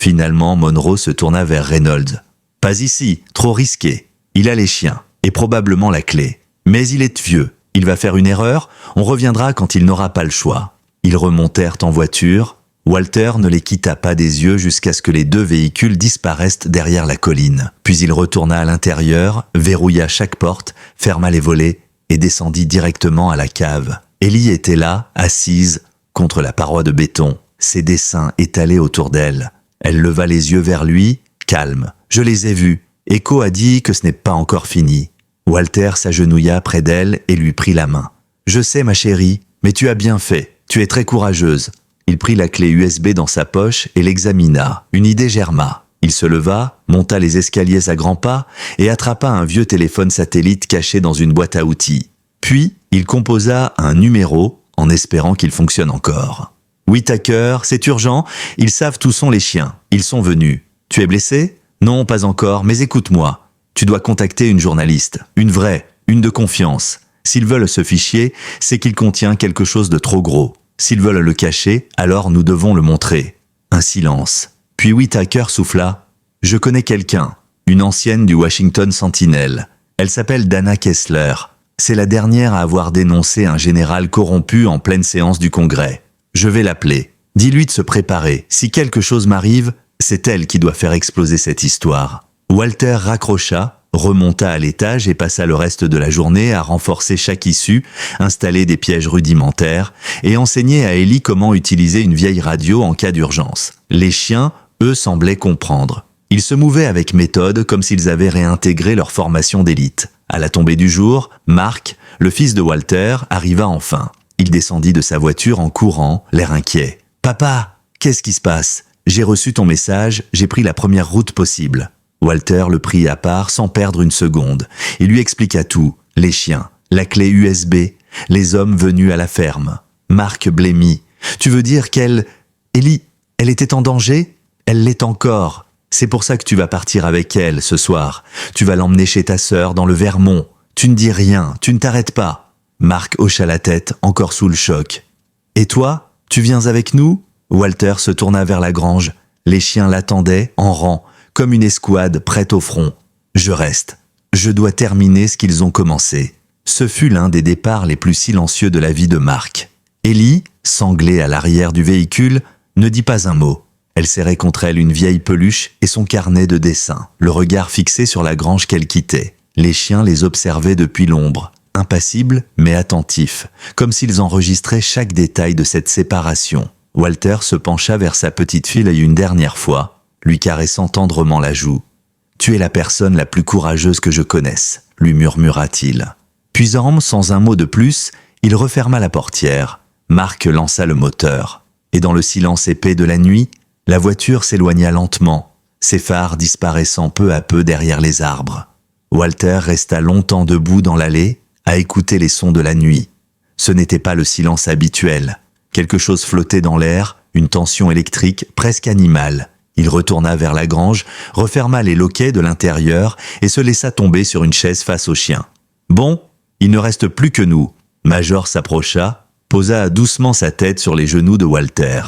Finalement, Monroe se tourna vers Reynolds. « Pas ici, trop risqué. Il a les chiens, et probablement la clé. Mais il est vieux. Il va faire une erreur, on reviendra quand il n'aura pas le choix. » Ils remontèrent en voiture. Walter ne les quitta pas des yeux jusqu'à ce que les deux véhicules disparaissent derrière la colline. Puis il retourna à l'intérieur, verrouilla chaque porte, ferma les volets et descendit directement à la cave. Ellie était là, assise, contre la paroi de béton, ses dessins étalés autour d'elle. Elle leva les yeux vers lui, calme. « Je les ai vus. Echo a dit que ce n'est pas encore fini. » Walter s'agenouilla près d'elle et lui prit la main. « Je sais, ma chérie, mais tu as bien fait. Tu es très courageuse. » Il prit la clé USB dans sa poche et l'examina. Une idée germa. Il se leva, monta les escaliers à grands pas et attrapa un vieux téléphone satellite caché dans une boîte à outils. Puis, il composa un numéro en espérant qu'il fonctionne encore. « Oui, Tucker, c'est urgent. Ils savent où sont les chiens. Ils sont venus. Tu es blessé ? Non, pas encore, mais écoute-moi. Tu dois contacter une journaliste. Une vraie, une de confiance. S'ils veulent ce fichier, c'est qu'il contient quelque chose de trop gros. S'ils veulent le cacher, alors nous devons le montrer. » Un silence. Puis Whittaker souffla. « Je connais quelqu'un, une ancienne du Washington Sentinel. Elle s'appelle Dana Kessler. C'est la dernière à avoir dénoncé un général corrompu en pleine séance du Congrès. Je vais l'appeler. Dis-lui de se préparer. Si quelque chose m'arrive, c'est elle qui doit faire exploser cette histoire. » Walter raccrocha, remonta à l'étage et passa le reste de la journée à renforcer chaque issue, installer des pièges rudimentaires et enseigner à Ellie comment utiliser une vieille radio en cas d'urgence. Les chiens, eux, semblaient comprendre. Ils se mouvaient avec méthode comme s'ils avaient réintégré leur formation d'élite. À la tombée du jour, Mark, le fils de Walter, arriva enfin. Il descendit de sa voiture en courant, l'air inquiet. « Papa, qu'est-ce qui se passe ? J'ai reçu ton message, j'ai pris la première route possible. » Walter le prit à part sans perdre une seconde. Il lui expliqua tout. Les chiens, la clé USB, les hommes venus à la ferme. Mark blêmit. « Tu veux dire qu'elle... Ellie, elle était en danger ? Elle l'est encore. C'est pour ça que tu vas partir avec elle ce soir. Tu vas l'emmener chez ta sœur dans le Vermont. Tu ne dis rien, tu ne t'arrêtes pas. » Mark hocha la tête, encore sous le choc. « Et toi, tu viens avec nous ?» Walter se tourna vers la grange. Les chiens l'attendaient, en rang, comme une escouade prête au front. « Je reste. Je dois terminer ce qu'ils ont commencé. » Ce fut l'un des départs les plus silencieux de la vie de Mark. Ellie, sanglée à l'arrière du véhicule, ne dit pas un mot. Elle serrait contre elle une vieille peluche et son carnet de dessins, le regard fixé sur la grange qu'elle quittait. Les chiens les observaient depuis l'ombre, impassibles mais attentifs, comme s'ils enregistraient chaque détail de cette séparation. Walter se pencha vers sa petite fille une dernière fois, lui caressant tendrement la joue. « Tu es la personne la plus courageuse que je connaisse », lui murmura-t-il. Puis sans un mot de plus, il referma la portière. Mark lança le moteur. Et dans le silence épais de la nuit, la voiture s'éloigna lentement, ses phares disparaissant peu à peu derrière les arbres. Walter resta longtemps debout dans l'allée, à écouter les sons de la nuit. Ce n'était pas le silence habituel. Quelque chose flottait dans l'air, une tension électrique presque animale. Il retourna vers la grange, referma les loquets de l'intérieur et se laissa tomber sur une chaise face au chien. « Bon, il ne reste plus que nous. » Major s'approcha, posa doucement sa tête sur les genoux de Walter.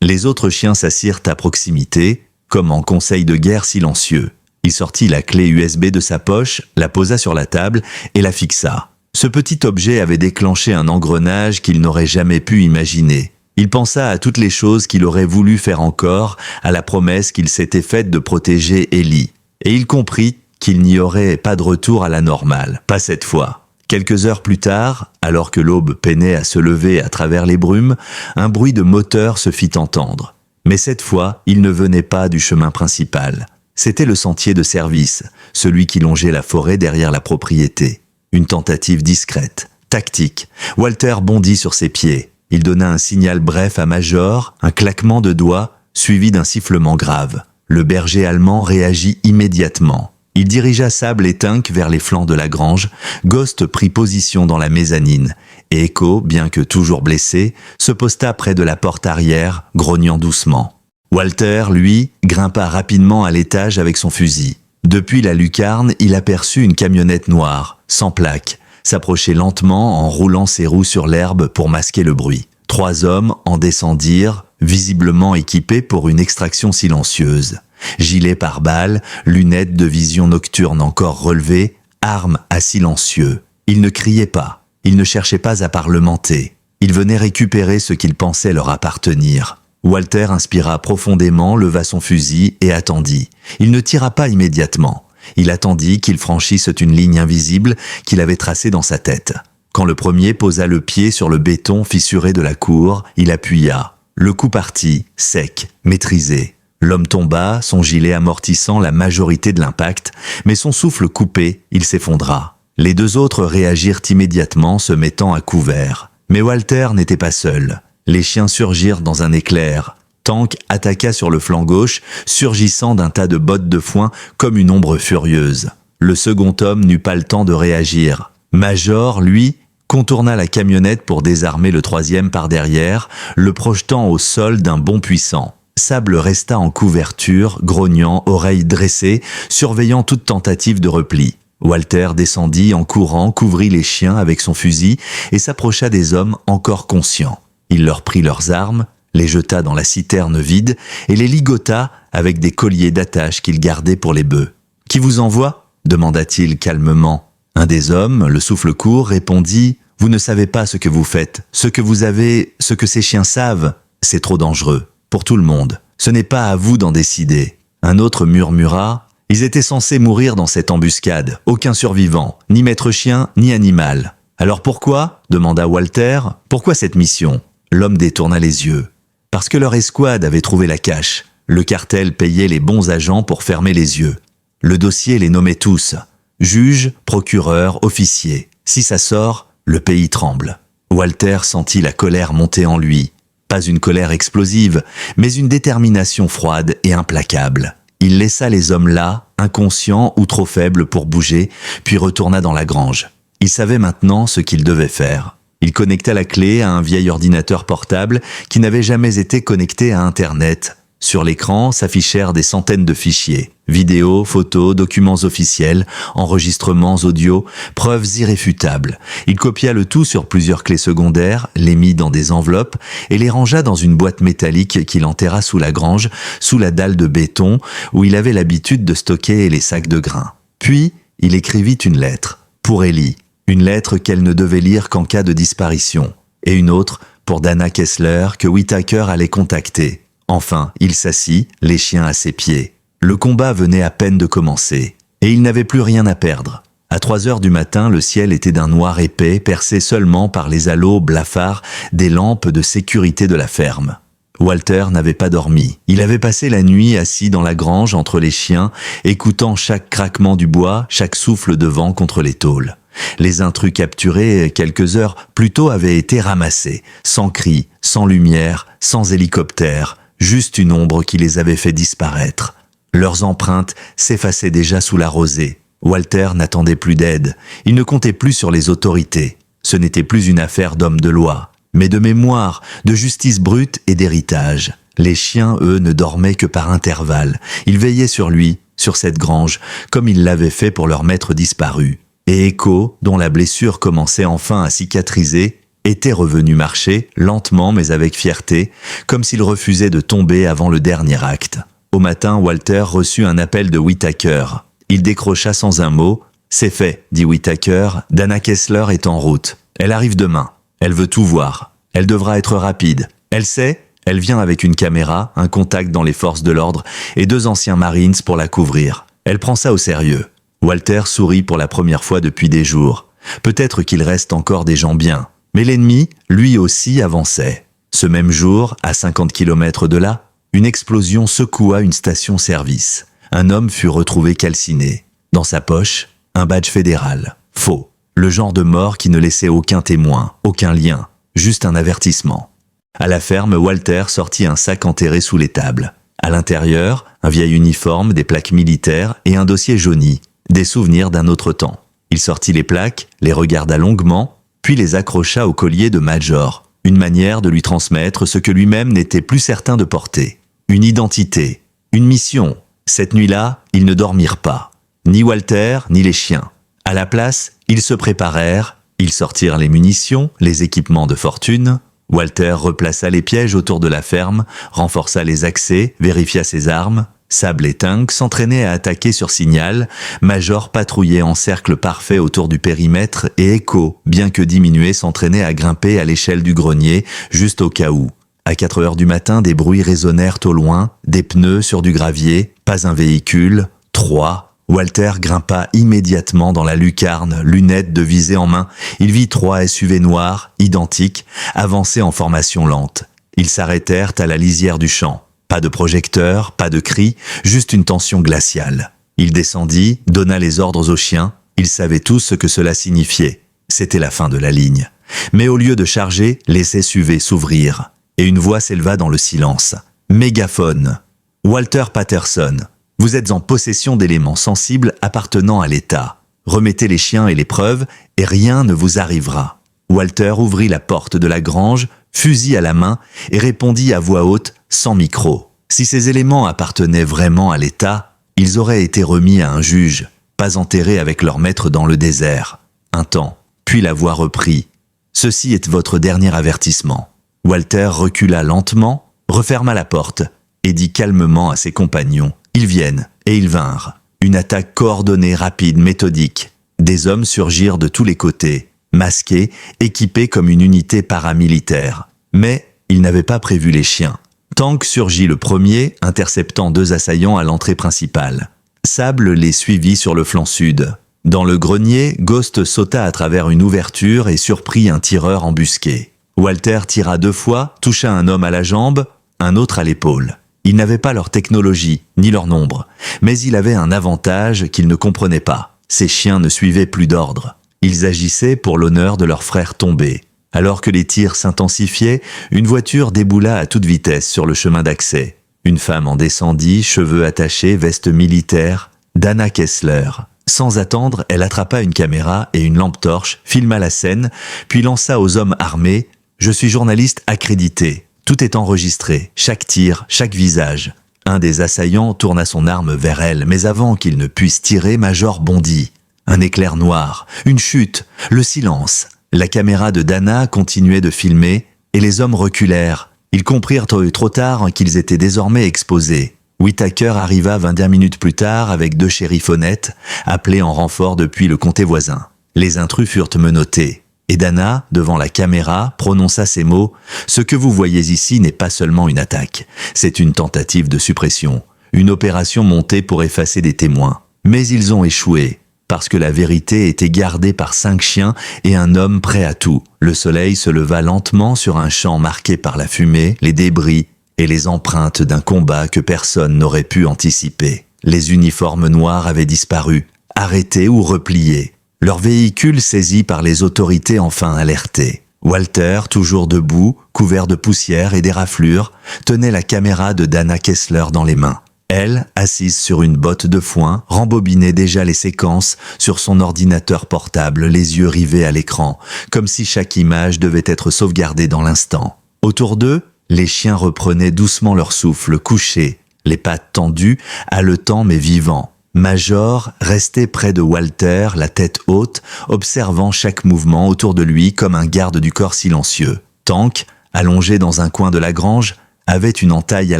Les autres chiens s'assirent à proximité, comme en conseil de guerre silencieux. Il sortit la clé USB de sa poche, la posa sur la table et la fixa. Ce petit objet avait déclenché un engrenage qu'il n'aurait jamais pu imaginer. Il pensa à toutes les choses qu'il aurait voulu faire encore, à la promesse qu'il s'était faite de protéger Ellie. Et il comprit qu'il n'y aurait pas de retour à la normale, pas cette fois. Quelques heures plus tard, alors que l'aube peinait à se lever à travers les brumes, un bruit de moteur se fit entendre. Mais cette fois, il ne venait pas du chemin principal. C'était le sentier de service, celui qui longeait la forêt derrière la propriété. Une tentative discrète, tactique. Walter bondit sur ses pieds. Il donna un signal bref à Major, un claquement de doigts, suivi d'un sifflement grave. Le berger allemand réagit immédiatement. Il dirigea Sable et Tunk vers les flancs de la grange. Ghost prit position dans la mezzanine. Et Echo, bien que toujours blessé, se posta près de la porte arrière, grognant doucement. Walter, lui, grimpa rapidement à l'étage avec son fusil. Depuis la lucarne, il aperçut une camionnette noire, sans plaque, s'approcher lentement en roulant ses roues sur l'herbe pour masquer le bruit. 3 hommes en descendirent, visiblement équipés pour une extraction silencieuse. Gilets pare-balles, lunettes de vision nocturne encore relevées, armes à silencieux. Ils ne criaient pas, ils ne cherchaient pas à parlementer. Ils venaient récupérer ce qu'ils pensaient leur appartenir. Walter inspira profondément, leva son fusil et attendit. Il ne tira pas immédiatement. Il attendit qu'ils franchissent une ligne invisible qu'il avait tracée dans sa tête. Quand le premier posa le pied sur le béton fissuré de la cour, il appuya. Le coup partit, sec, maîtrisé. L'homme tomba, son gilet amortissant la majorité de l'impact, mais son souffle coupé, il s'effondra. Les 2 autres réagirent immédiatement, se mettant à couvert. Mais Walter n'était pas seul. Les chiens surgirent dans un éclair. Tank attaqua sur le flanc gauche, surgissant d'un tas de bottes de foin comme une ombre furieuse. Le second homme n'eut pas le temps de réagir. Major, lui, contourna la camionnette pour désarmer le 3e par derrière, le projetant au sol d'un bond puissant. Sable resta en couverture, grognant, oreilles dressées, surveillant toute tentative de repli. Walter descendit en courant, couvrit les chiens avec son fusil et s'approcha des hommes encore conscients. Il leur prit leurs armes, les jeta dans la citerne vide et les ligota avec des colliers d'attache qu'il gardait pour les bœufs. « Qui vous envoie » demanda-t-il calmement. Un des hommes, le souffle court, répondit « Vous ne savez pas ce que vous faites. Ce que vous avez, ce que ces chiens savent, c'est trop dangereux. Pour tout le monde. Ce n'est pas à vous d'en décider. » Un autre murmura « Ils étaient censés mourir dans cette embuscade. Aucun survivant, ni maître chien, ni animal. » « Alors pourquoi ?» demanda Walter. « Pourquoi cette mission ?» L'homme détourna les yeux. « Parce que leur escouade avait trouvé la cache. Le cartel payait les bons agents pour fermer les yeux. Le dossier les nommait tous. Juge, procureur, officier. Si ça sort, le pays tremble. » Walter sentit la colère monter en lui. Pas une colère explosive, mais une détermination froide et implacable. Il laissa les hommes là, inconscients ou trop faibles pour bouger, puis retourna dans la grange. Il savait maintenant ce qu'il devait faire. Il connecta la clé à un vieil ordinateur portable qui n'avait jamais été connecté à Internet. Sur l'écran s'affichèrent des centaines de fichiers. Vidéos, photos, documents officiels, enregistrements audio, preuves irréfutables. Il copia le tout sur plusieurs clés secondaires, les mit dans des enveloppes et les rangea dans une boîte métallique qu'il enterra sous la grange, sous la dalle de béton où il avait l'habitude de stocker les sacs de grains. Puis, il écrivit une lettre, pour Ellie, une lettre qu'elle ne devait lire qu'en cas de disparition, et une autre pour Dana Kessler que Whittaker allait contacter. Enfin, il s'assit, les chiens à ses pieds. Le combat venait à peine de commencer, et il n'avait plus rien à perdre. À 3 heures du matin, le ciel était d'un noir épais, percé seulement par les halos blafards des lampes de sécurité de la ferme. Walter n'avait pas dormi. Il avait passé la nuit assis dans la grange entre les chiens, écoutant chaque craquement du bois, chaque souffle de vent contre les tôles. Les intrus capturés quelques heures plus tôt avaient été ramassés, sans cri, sans lumière, sans hélicoptère, juste une ombre qui les avait fait disparaître. Leurs empreintes s'effaçaient déjà sous la rosée. Walter n'attendait plus d'aide. Il ne comptait plus sur les autorités. Ce n'était plus une affaire d'homme de loi, mais de mémoire, de justice brute et d'héritage. Les chiens, eux, ne dormaient que par intervalles. Ils veillaient sur lui, sur cette grange, comme ils l'avaient fait pour leur maître disparu. Et Echo, dont la blessure commençait enfin à cicatriser, était revenu marcher, lentement mais avec fierté, comme s'il refusait de tomber avant le dernier acte. Au matin, Walter reçut un appel de Whittaker. Il décrocha sans un mot. « C'est fait, » dit Whittaker. « Dana Kessler est en route. Elle arrive demain. Elle veut tout voir. Elle devra être rapide. Elle sait, elle vient avec une caméra, un contact dans les forces de l'ordre et 2 anciens Marines pour la couvrir. Elle prend ça au sérieux. Walter sourit pour la première fois depuis des jours. Peut-être qu'il reste encore des gens bien. Mais l'ennemi, lui aussi, avançait. Ce même jour, à 50 km de là, une explosion secoua une station-service. Un homme fut retrouvé calciné. Dans sa poche, un badge fédéral. Faux. Le genre de mort qui ne laissait aucun témoin, aucun lien. Juste un avertissement. À la ferme, Walter sortit un sac enterré sous les tables. À l'intérieur, un vieil uniforme, des plaques militaires et un dossier jauni. Des souvenirs d'un autre temps. Il sortit les plaques, les regarda longuement, puis les accrocha au collier de Major. Une manière de lui transmettre ce que lui-même n'était plus certain de porter. Une identité, une mission. Cette nuit-là, ils ne dormirent pas. Ni Walter, ni les chiens. À la place, ils se préparèrent, ils sortirent les munitions, les équipements de fortune. Walter replaça les pièges autour de la ferme, renforça les accès, vérifia ses armes. Sable et Tank s'entraînaient à attaquer sur signal, Major patrouillait en cercle parfait autour du périmètre et Echo, bien que diminué, s'entraînait à grimper à l'échelle du grenier, juste au cas où. À 4 heures du matin, des bruits résonnèrent au loin, des pneus sur du gravier, pas un véhicule, 3. Walter grimpa immédiatement dans la lucarne, lunettes de visée en main. Il vit 3 SUV noirs, identiques, avancer en formation lente. Ils s'arrêtèrent à la lisière du champ. Pas de projecteur, pas de cris, juste une tension glaciale. Il descendit, donna les ordres aux chiens. Ils savaient tous ce que cela signifiait. C'était la fin de la ligne. Mais au lieu de charger, les SUV s'ouvrirent. Et une voix s'éleva dans le silence. Mégaphone. Walter Patterson. Vous êtes en possession d'éléments sensibles appartenant à l'État. Remettez les chiens et les preuves, et rien ne vous arrivera. Walter ouvrit la porte de la grange, fusil à la main, et répondit à voix haute, sans micro. Si ces éléments appartenaient vraiment à l'État, ils auraient été remis à un juge, pas enterrés avec leur maître dans le désert. Un temps, puis la voix reprit. Ceci est votre dernier avertissement. Walter recula lentement, referma la porte, et dit calmement à ses compagnons. Ils viennent, et ils vinrent. Une attaque coordonnée, rapide, méthodique. Des hommes surgirent de tous les côtés, masqués, équipés comme une unité paramilitaire. Mais ils n'avaient pas prévu les chiens. Tank surgit le premier, interceptant 2 assaillants à l'entrée principale. Sable les suivit sur le flanc sud. Dans le grenier, Ghost sauta à travers une ouverture et surprit un tireur embusqué. Walter tira 2 fois, toucha un homme à la jambe, un autre à l'épaule. Il n'avait pas leur technologie, ni leur nombre, mais il avait un avantage qu'il ne comprenait pas. Ces chiens ne suivaient plus d'ordre. Ils agissaient pour l'honneur de leur frère tombé. Alors que les tirs s'intensifiaient, une voiture déboula à toute vitesse sur le chemin d'accès. Une femme en descendit, cheveux attachés, veste militaire, Dana Kessler. Sans attendre, elle attrapa une caméra et une lampe torche, filma la scène, puis lança aux hommes armés « Je suis journaliste accrédité. Tout est enregistré, chaque tir, chaque visage. » Un des assaillants tourna son arme vers elle, mais avant qu'il ne puisse tirer, Major bondit. Un éclair noir, une chute, le silence. La caméra de Dana continuait de filmer, et les hommes reculèrent. Ils comprirent trop tard qu'ils étaient désormais exposés. Whitaker arriva 21 minutes plus tard avec 2 shériffonnettes, appelés en renfort depuis le comté voisin. Les intrus furent menottés. Et Dana, devant la caméra, prononça ces mots « Ce que vous voyez ici n'est pas seulement une attaque, c'est une tentative de suppression, une opération montée pour effacer des témoins. Mais ils ont échoué, parce que la vérité était gardée par 5 chiens et un homme prêt à tout. Le soleil se leva lentement sur un champ marqué par la fumée, les débris et les empreintes d'un combat que personne n'aurait pu anticiper. Les uniformes noirs avaient disparu, arrêtés ou repliés. Leur véhicule saisi par les autorités enfin alertées. Walter, toujours debout, couvert de poussière et d'éraflures, tenait la caméra de Dana Kessler dans les mains. Elle, assise sur une botte de foin, rembobinait déjà les séquences sur son ordinateur portable, les yeux rivés à l'écran, comme si chaque image devait être sauvegardée dans l'instant. Autour d'eux, les chiens reprenaient doucement leur souffle, couchés, les pattes tendues, haletants mais vivants. Major restait près de Walter, la tête haute, observant chaque mouvement autour de lui comme un garde du corps silencieux. Tank, allongé dans un coin de la grange, avait une entaille à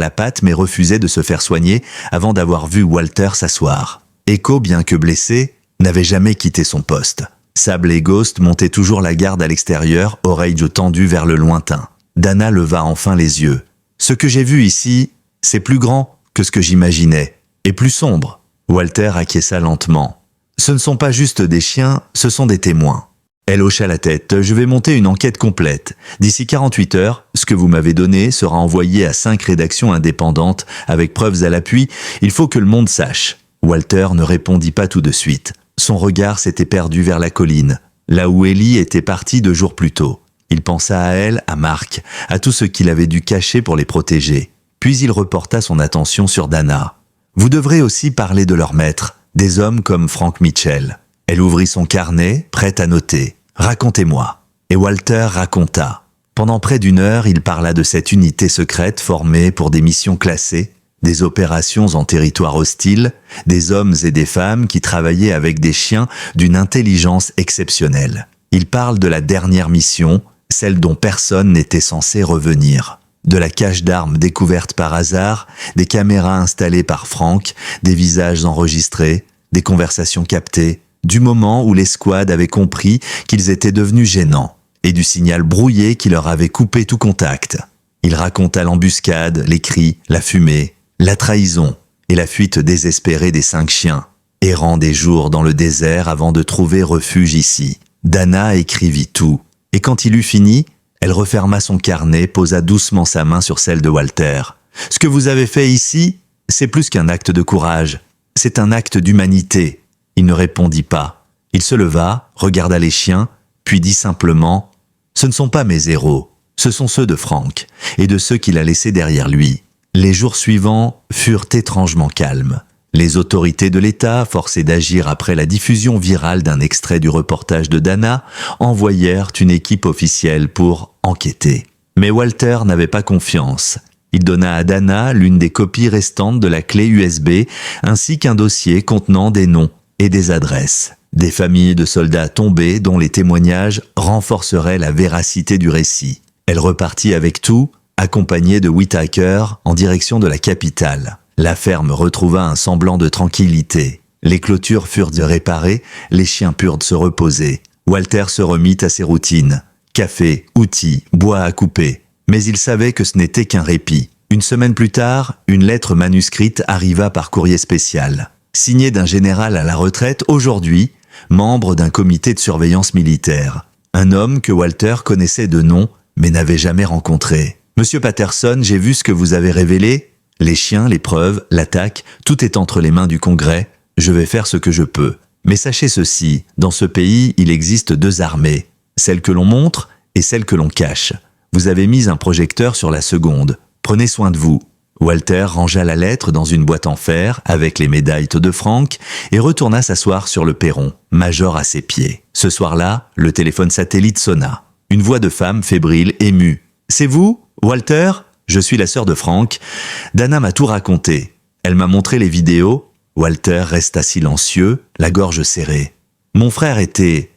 la patte mais refusait de se faire soigner avant d'avoir vu Walter s'asseoir. Echo, bien que blessé, n'avait jamais quitté son poste. Sable et Ghost montaient toujours la garde à l'extérieur, oreilles tendues vers le lointain. Dana leva enfin les yeux. « Ce que j'ai vu ici, c'est plus grand que ce que j'imaginais, et plus sombre. » Walter acquiesça lentement. « Ce ne sont pas juste des chiens, ce sont des témoins. Elle hocha la tête. Je vais monter une enquête complète. D'ici 48 heures, ce que vous m'avez donné sera envoyé à 5 rédactions indépendantes avec preuves à l'appui. Il faut que le monde sache. Walter ne répondit pas tout de suite. Son regard s'était perdu vers la colline, là où Ellie était partie 2 jours plus tôt. Il pensa à elle, à Mark, à tout ce qu'il avait dû cacher pour les protéger. Puis il reporta son attention sur Dana. Vous devrez aussi parler de leur maître, des hommes comme Frank Mitchell. Elle ouvrit son carnet, prête à noter. Racontez-moi. Et Walter raconta. Pendant près d'1 heure, il parla de cette unité secrète formée pour des missions classées, des opérations en territoire hostile, des hommes et des femmes qui travaillaient avec des chiens d'une intelligence exceptionnelle. Il parle de la dernière mission, celle dont personne n'était censé revenir. De la cache d'armes découverte par hasard, des caméras installées par Frank, des visages enregistrés, des conversations captées, du moment où les squads avaient compris qu'ils étaient devenus gênants, et du signal brouillé qui leur avait coupé tout contact. Il raconta l'embuscade, les cris, la fumée, la trahison et la fuite désespérée des 5 chiens, errant des jours dans le désert avant de trouver refuge ici. Dana écrivit tout, et quand il eut fini, elle referma son carnet, posa doucement sa main sur celle de Walter. « Ce que vous avez fait ici, c'est plus qu'un acte de courage, c'est un acte d'humanité. » Il ne répondit pas. Il se leva, regarda les chiens, puis dit simplement « Ce ne sont pas mes héros, ce sont ceux de Frank et de ceux qu'il a laissés derrière lui. » Les jours suivants furent étrangement calmes. Les autorités de l'État, forcées d'agir après la diffusion virale d'un extrait du reportage de Dana, envoyèrent une équipe officielle pour enquêter. Mais Walter n'avait pas confiance. Il donna à Dana l'une des copies restantes de la clé USB, ainsi qu'un dossier contenant des noms et des adresses. Des familles de soldats tombés dont les témoignages renforceraient la véracité du récit. Elle repartit avec tout, accompagnée de Whittaker en direction de la capitale. La ferme retrouva un semblant de tranquillité. Les clôtures furent réparées, les chiens purent se reposer. Walter se remit à ses routines. Café, outils, bois à couper. Mais il savait que ce n'était qu'un répit. 1 semaine plus tard, une lettre manuscrite arriva par courrier spécial. Signée d'un général à la retraite, aujourd'hui, membre d'un comité de surveillance militaire. Un homme que Walter connaissait de nom, mais n'avait jamais rencontré. « Monsieur Patterson, j'ai vu ce que vous avez révélé. Les chiens, les preuves, l'attaque, tout est entre les mains du Congrès. Je vais faire ce que je peux. Mais sachez ceci, dans ce pays, il existe 2 armées. Celle que l'on montre et celle que l'on cache. Vous avez mis un projecteur sur la seconde. Prenez soin de vous. » Walter rangea la lettre dans une boîte en fer avec les médailles de Frank et retourna s'asseoir sur le perron, Major à ses pieds. Ce soir-là, le téléphone satellite sonna. Une voix de femme fébrile, émue. « C'est vous, Walter ? Je suis la sœur de Frank. Dana m'a tout raconté. Elle m'a montré les vidéos. » Walter resta silencieux, la gorge serrée. « Mon frère était...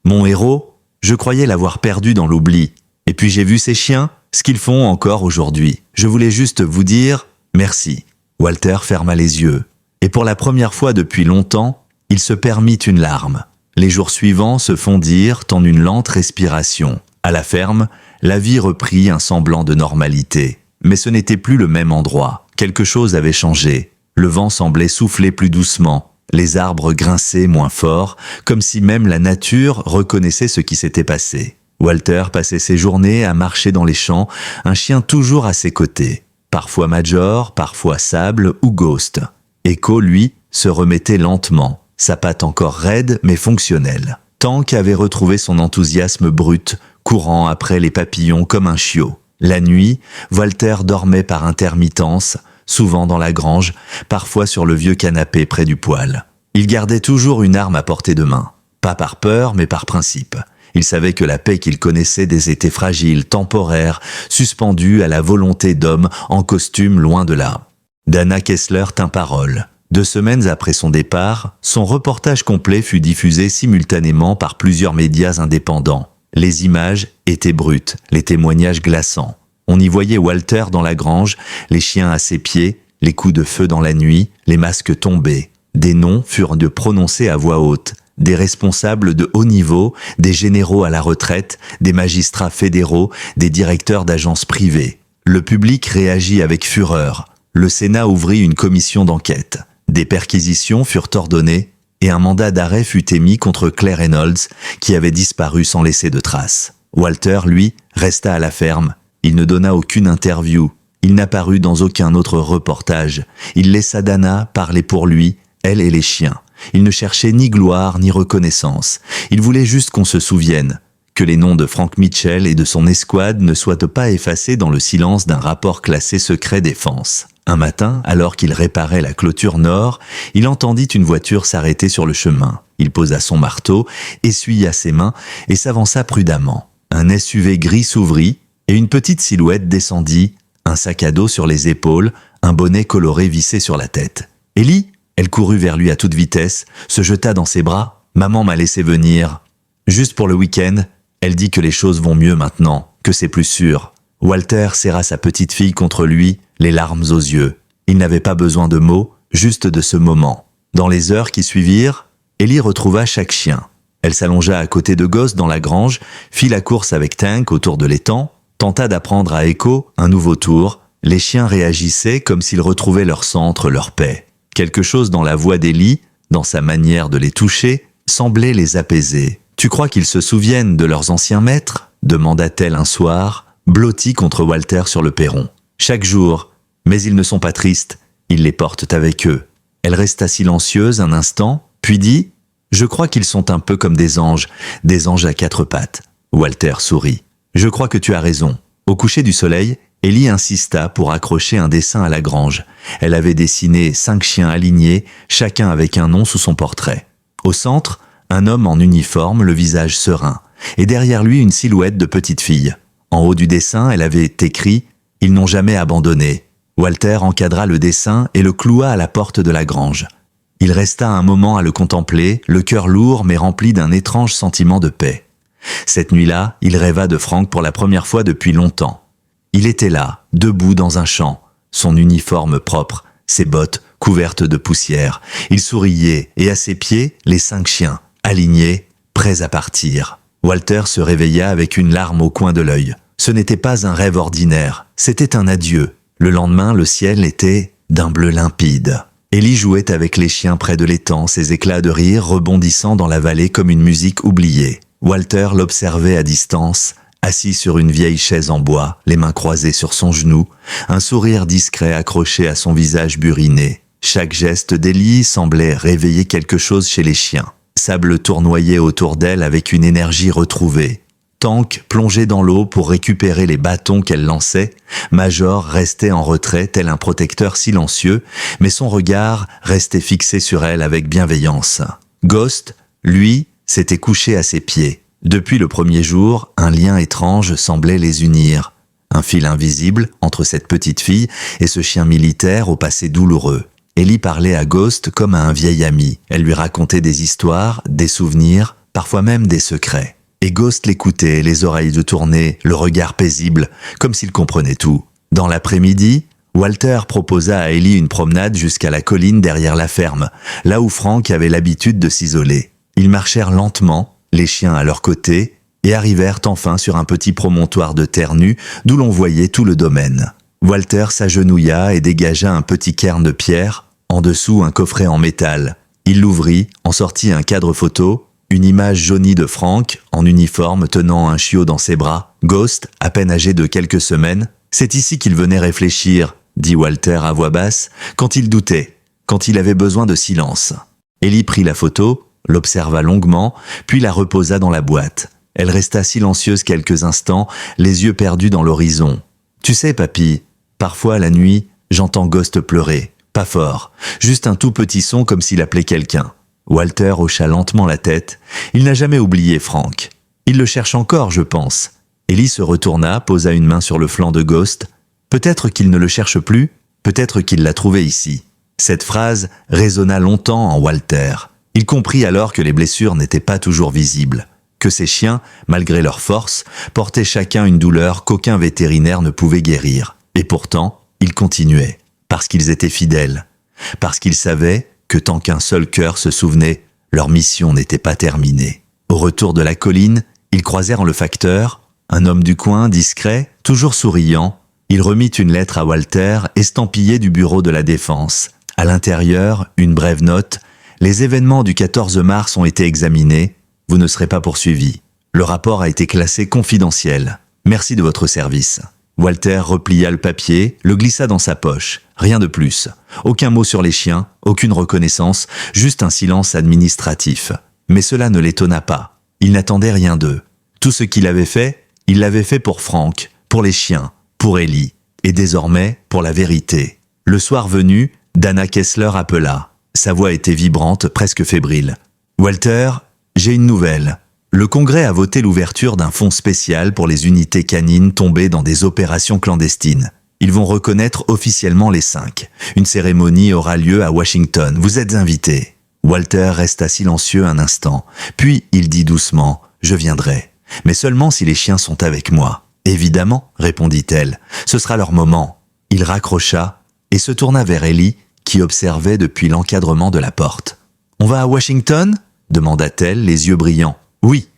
mon héros. Je croyais l'avoir perdu dans l'oubli. Et puis j'ai vu ces chiens, ce qu'ils font encore aujourd'hui. Je voulais juste vous dire merci. » Walter ferma les yeux. Et pour la première fois depuis longtemps, il se permit une larme. Les jours suivants se fondirent en une lente respiration. À la ferme, la vie reprit un semblant de normalité. Mais ce n'était plus le même endroit. Quelque chose avait changé. Le vent semblait souffler plus doucement. Les arbres grinçaient moins fort, comme si même la nature reconnaissait ce qui s'était passé. Walter passait ses journées à marcher dans les champs, un chien toujours à ses côtés. Parfois Major, parfois Sable ou Ghost. Echo, lui, se remettait lentement, sa patte encore raide mais fonctionnelle. Tank avait retrouvé son enthousiasme brut, courant après les papillons comme un chiot. La nuit, Walter dormait par intermittence, souvent dans la grange, parfois sur le vieux canapé près du poêle. Il gardait toujours une arme à portée de main. Pas par peur, mais par principe. Il savait que la paix qu'il connaissait était fragile, temporaire, suspendue à la volonté d'hommes en costume loin de là. Dana Kessler tint parole. 2 semaines après son départ, son reportage complet fut diffusé simultanément par plusieurs médias indépendants. Les images étaient brutes, les témoignages glaçants. On y voyait Walter dans la grange, les chiens à ses pieds, les coups de feu dans la nuit, les masques tombés. Des noms furent prononcés à voix haute. Des responsables de haut niveau, des généraux à la retraite, des magistrats fédéraux, des directeurs d'agences privées. Le public réagit avec fureur. Le Sénat ouvrit une commission d'enquête. Des perquisitions furent ordonnées et un mandat d'arrêt fut émis contre Claire Reynolds, qui avait disparu sans laisser de traces. Walter, lui, resta à la ferme. Il ne donna aucune interview. Il n'apparut dans aucun autre reportage. Il laissa Dana parler pour lui, elle et les chiens. Il ne cherchait ni gloire ni reconnaissance. Il voulait juste qu'on se souvienne, que les noms de Frank Mitchell et de son escouade ne soient pas effacés dans le silence d'un rapport classé secret défense. Un matin, alors qu'il réparait la clôture nord, il entendit une voiture s'arrêter sur le chemin. Il posa son marteau, essuya ses mains et s'avança prudemment. Un SUV gris s'ouvrit et une petite silhouette descendit, un sac à dos sur les épaules, un bonnet coloré vissé sur la tête. « Ellie ?» Elle courut vers lui à toute vitesse, se jeta dans ses bras. « Maman m'a laissé venir. Juste pour le week-end, elle dit que les choses vont mieux maintenant, que c'est plus sûr. » Walter serra sa petite fille contre lui, les larmes aux yeux. Il n'avait pas besoin de mots, juste de ce moment. Dans les heures qui suivirent, Ellie retrouva chaque chien. Elle s'allongea à côté de Ghost dans la grange, fit la course avec Tank autour de l'étang, tenta d'apprendre à Echo un nouveau tour. Les chiens réagissaient comme s'ils retrouvaient leur centre, leur paix. Quelque chose dans la voix d'Ellie, dans sa manière de les toucher, semblait les apaiser. « Tu crois qu'ils se souviennent de leurs anciens maîtres ?» demanda-t-elle un soir, blottie contre Walter sur le perron. « Chaque jour, mais ils ne sont pas tristes, ils les portent avec eux. » Elle resta silencieuse un instant, puis dit « Je crois qu'ils sont un peu comme des anges à quatre pattes. » Walter sourit. « Je crois que tu as raison. » Au coucher du soleil, Ellie insista pour accrocher un dessin à la grange. Elle avait dessiné 5 chiens alignés, chacun avec un nom sous son portrait. Au centre, un homme en uniforme, le visage serein, et derrière lui une silhouette de petite fille. En haut du dessin, elle avait écrit « Ils n'ont jamais abandonné ». Walter encadra le dessin et le cloua à la porte de la grange. Il resta un moment à le contempler, le cœur lourd mais rempli d'un étrange sentiment de paix. Cette nuit-là, il rêva de Frank pour la première fois depuis longtemps. Il était là, debout dans un champ, son uniforme propre, ses bottes couvertes de poussière. Il souriait et à ses pieds, les 5 chiens, alignés, prêts à partir. Walter se réveilla avec une larme au coin de l'œil. Ce n'était pas un rêve ordinaire, c'était un adieu. Le lendemain, le ciel était d'un bleu limpide. Ellie jouait avec les chiens près de l'étang, ses éclats de rire rebondissant dans la vallée comme une musique oubliée. Walter l'observait à distance, assis sur une vieille chaise en bois, les mains croisées sur son genou, un sourire discret accroché à son visage buriné. Chaque geste d'Ellie semblait réveiller quelque chose chez les chiens. Sable tournoyait autour d'elle avec une énergie retrouvée. Tank plongeait dans l'eau pour récupérer les bâtons qu'elle lançait. Major restait en retrait tel un protecteur silencieux, mais son regard restait fixé sur elle avec bienveillance. Ghost, lui, s'était couché à ses pieds. Depuis le premier jour, un lien étrange semblait les unir. Un fil invisible entre cette petite fille et ce chien militaire au passé douloureux. Ellie parlait à Ghost comme à un vieil ami. Elle lui racontait des histoires, des souvenirs, parfois même des secrets. Et Ghost l'écoutait, les oreilles de tournée, le regard paisible, comme s'il comprenait tout. Dans l'après-midi, Walter proposa à Ellie une promenade jusqu'à la colline derrière la ferme, là où Frank avait l'habitude de s'isoler. Ils marchèrent lentement, les chiens à leur côté, et arrivèrent enfin sur un petit promontoire de terre nue d'où l'on voyait tout le domaine. Walter s'agenouilla et dégagea un petit cairn de pierre, en dessous un coffret en métal. Il l'ouvrit, en sortit un cadre photo, une image jaunie de Frank, en uniforme tenant un chiot dans ses bras. Ghost, à peine âgé de quelques semaines. « C'est ici qu'il venait réfléchir », dit Walter à voix basse, quand il doutait, quand il avait besoin de silence. Ellie prit la photo, l'observa longuement, puis la reposa dans la boîte. Elle resta silencieuse quelques instants, les yeux perdus dans l'horizon. « Tu sais, papy, parfois la nuit, j'entends Ghost pleurer. Pas fort, juste un tout petit son comme s'il appelait quelqu'un. » Walter hocha lentement la tête. Il n'a jamais oublié Frank. Il le cherche encore, je pense. Ellie se retourna, posa une main sur le flanc de Ghost. Peut-être qu'il ne le cherche plus, peut-être qu'il l'a trouvé ici. Cette phrase résonna longtemps en Walter. Il comprit alors que les blessures n'étaient pas toujours visibles, que ces chiens, malgré leur force, portaient chacun une douleur qu'aucun vétérinaire ne pouvait guérir. Et pourtant, ils continuaient, parce qu'ils étaient fidèles, parce qu'ils savaient que tant qu'un seul cœur se souvenait, leur mission n'était pas terminée. Au retour de la colline, ils croisèrent le facteur, un homme du coin, discret, toujours souriant. Il remit une lettre à Walter, estampillée du bureau de la défense. À l'intérieur, une brève note. « Les événements du 14 mars ont été examinés. Vous ne serez pas poursuivi. Le rapport a été classé confidentiel. Merci de votre service. Walter replia le papier, le glissa dans sa poche. Rien de plus. Aucun mot sur les chiens, aucune reconnaissance, juste un silence administratif. Mais cela ne l'étonna pas. Il n'attendait rien d'eux. Tout ce qu'il avait fait, il l'avait fait pour Frank, pour les chiens, pour Ellie, et désormais pour la vérité. Le soir venu, Dana Kessler appela. Sa voix était vibrante, presque fébrile. « Walter, j'ai une nouvelle. Le Congrès a voté l'ouverture d'un fonds spécial pour les unités canines tombées dans des opérations clandestines. Ils vont reconnaître officiellement les 5. Une cérémonie aura lieu à Washington. Vous êtes invités. » Walter resta silencieux un instant, puis il dit doucement « Je viendrai. Mais seulement si les chiens sont avec moi. »« Évidemment, » répondit-elle, « ce sera leur moment. » Il raccrocha et se tourna vers Ellie, qui observait depuis l'encadrement de la porte. « On va à Washington ?» demanda-t-elle, les yeux brillants. « Oui,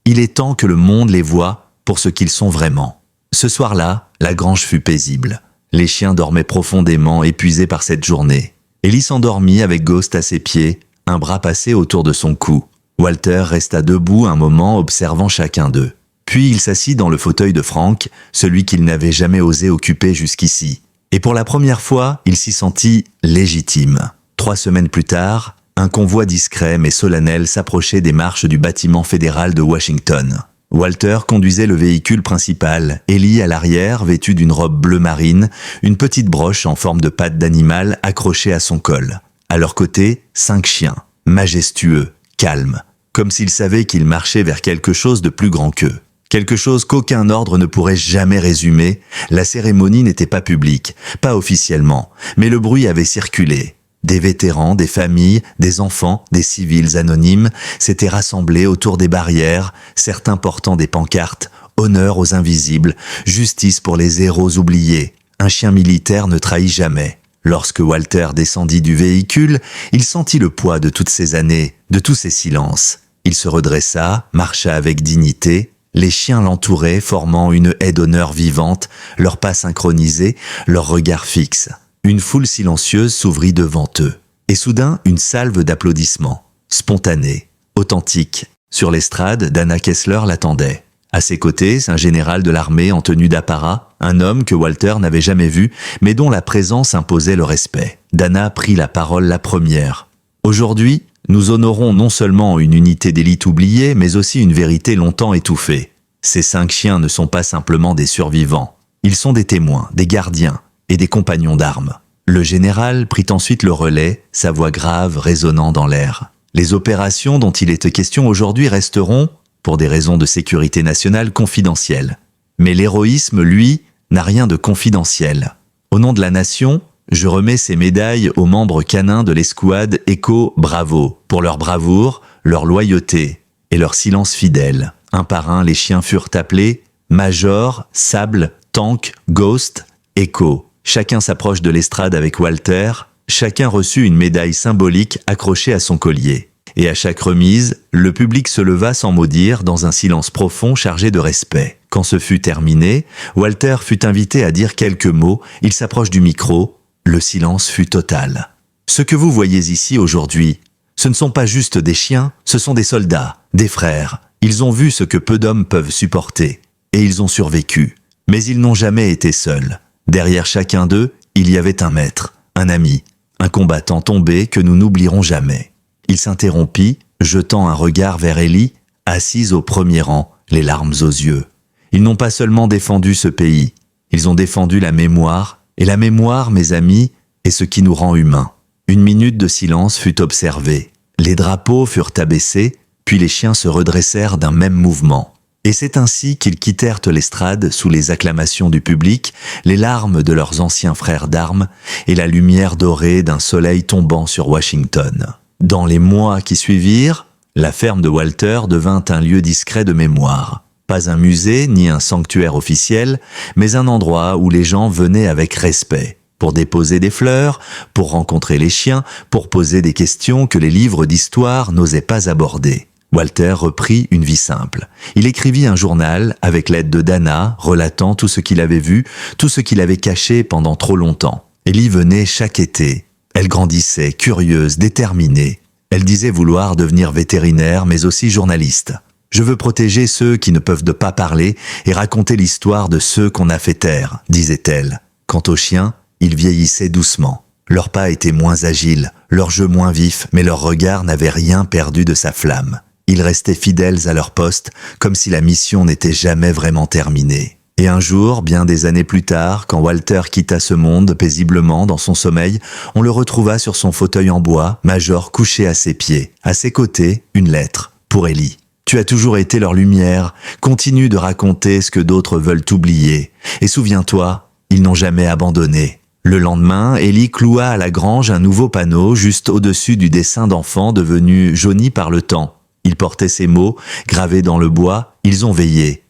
il est temps que le monde les voie pour ce qu'ils sont vraiment. » Ce soir-là, la grange fut paisible. Les chiens dormaient profondément, épuisés par cette journée. Ellie s'endormit avec Ghost à ses pieds, un bras passé autour de son cou. Walter resta debout un moment observant chacun d'eux. Puis il s'assit dans le fauteuil de Frank, celui qu'il n'avait jamais osé occuper jusqu'ici. Et pour la première fois, il s'y sentit légitime. 3 semaines plus tard, un convoi discret mais solennel s'approchait des marches du bâtiment fédéral de Washington. Walter conduisait le véhicule principal, Ellie à l'arrière, vêtue d'une robe bleu marine, une petite broche en forme de patte d'animal accrochée à son col. À leur côté, 5 chiens, majestueux, calmes, comme s'ils savaient qu'ils marchaient vers quelque chose de plus grand qu'eux. Quelque chose qu'aucun ordre ne pourrait jamais résumer. La cérémonie n'était pas publique, pas officiellement, mais le bruit avait circulé. Des vétérans, des familles, des enfants, des civils anonymes s'étaient rassemblés autour des barrières, certains portant des pancartes « Honneur aux invisibles, justice pour les héros oubliés ». Un chien militaire ne trahit jamais. Lorsque Walter descendit du véhicule, il sentit le poids de toutes ces années, de tous ces silences. Il se redressa, marcha avec dignité. Les chiens l'entouraient, formant une haie d'honneur vivante, leurs pas synchronisés, leurs regards fixes. Une foule silencieuse s'ouvrit devant eux. Et soudain, une salve d'applaudissements, spontanée, authentique. Sur l'estrade, Dana Kessler l'attendait. À ses côtés, un général de l'armée en tenue d'apparat, un homme que Walter n'avait jamais vu, mais dont la présence imposait le respect. Dana prit la parole la première. « Aujourd'hui, nous honorons non seulement une unité d'élite oubliée, mais aussi une vérité longtemps étouffée. Ces 5 chiens ne sont pas simplement des survivants. Ils sont des témoins, des gardiens et des compagnons d'armes. » Le général prit ensuite le relais, sa voix grave résonnant dans l'air. « Les opérations dont il est question aujourd'hui resteront, pour des raisons de sécurité nationale, confidentielles. Mais l'héroïsme, lui, n'a rien de confidentiel. Au nom de la nation, je remets ces médailles aux membres canins de l'escouade Echo Bravo pour leur bravoure, leur loyauté et leur silence fidèle. » Un par un, les chiens furent appelés Major, Sable, Tank, Ghost, Echo. Chacun s'approche de l'estrade avec Walter, chacun reçut une médaille symbolique accrochée à son collier. Et à chaque remise, le public se leva sans mot dire dans un silence profond chargé de respect. Quand ce fut terminé, Walter fut invité à dire quelques mots, il s'approche du micro, le silence fut total. Ce que vous voyez ici aujourd'hui, ce ne sont pas juste des chiens, ce sont des soldats, des frères. Ils ont vu ce que peu d'hommes peuvent supporter, et ils ont survécu. Mais ils n'ont jamais été seuls. Derrière chacun d'eux, il y avait un maître, un ami, un combattant tombé que nous n'oublierons jamais. Il s'interrompit, jetant un regard vers Ellie, assise au premier rang, les larmes aux yeux. Ils n'ont pas seulement défendu ce pays, ils ont défendu la mémoire, et la mémoire, mes amis, est ce qui nous rend humains. Une minute de silence fut observée. Les drapeaux furent abaissés, puis les chiens se redressèrent d'un même mouvement. Et c'est ainsi qu'ils quittèrent l'estrade sous les acclamations du public, les larmes de leurs anciens frères d'armes et la lumière dorée d'un soleil tombant sur Washington. Dans les mois qui suivirent, la ferme de Walter devint un lieu discret de mémoire. Pas un musée ni un sanctuaire officiel, mais un endroit où les gens venaient avec respect, pour déposer des fleurs, pour rencontrer les chiens, pour poser des questions que les livres d'histoire n'osaient pas aborder. Walter reprit une vie simple. Il écrivit un journal avec l'aide de Dana, relatant tout ce qu'il avait vu, tout ce qu'il avait caché pendant trop longtemps. Ellie venait chaque été. Elle grandissait, curieuse, déterminée. Elle disait vouloir devenir vétérinaire, mais aussi journaliste. Je veux protéger ceux qui ne peuvent pas parler et raconter l'histoire de ceux qu'on a fait taire, disait-elle. Quant aux chiens, ils vieillissaient doucement. Leurs pas étaient moins agiles, leurs jeux moins vifs, mais leur regard n'avait rien perdu de sa flamme. Ils restaient fidèles à leur poste, comme si la mission n'était jamais vraiment terminée. Et un jour, bien des années plus tard, quand Walter quitta ce monde paisiblement dans son sommeil, on le retrouva sur son fauteuil en bois, Major couché à ses pieds. À ses côtés, une lettre, pour Ellie. Tu as toujours été leur lumière, continue de raconter ce que d'autres veulent oublier. Et souviens-toi, ils n'ont jamais abandonné. Le lendemain, Ellie cloua à la grange un nouveau panneau juste au-dessus du dessin d'enfant devenu jauni par le temps. Il portait ces mots, gravés dans le bois, ils ont veillé.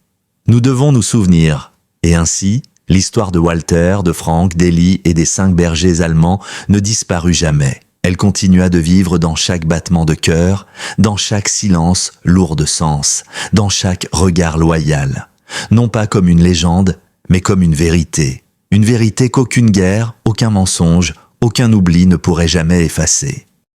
Nous devons nous souvenir. Et ainsi, l'histoire de Walter, de Frank, d'Ellie et des 5 bergers allemands ne disparut jamais. Elle continua de vivre dans chaque battement de cœur, dans chaque silence lourd de sens, dans chaque regard loyal. Non pas comme une légende, mais comme une vérité. Une vérité qu'aucune guerre, aucun mensonge, aucun oubli ne pourrait jamais effacer.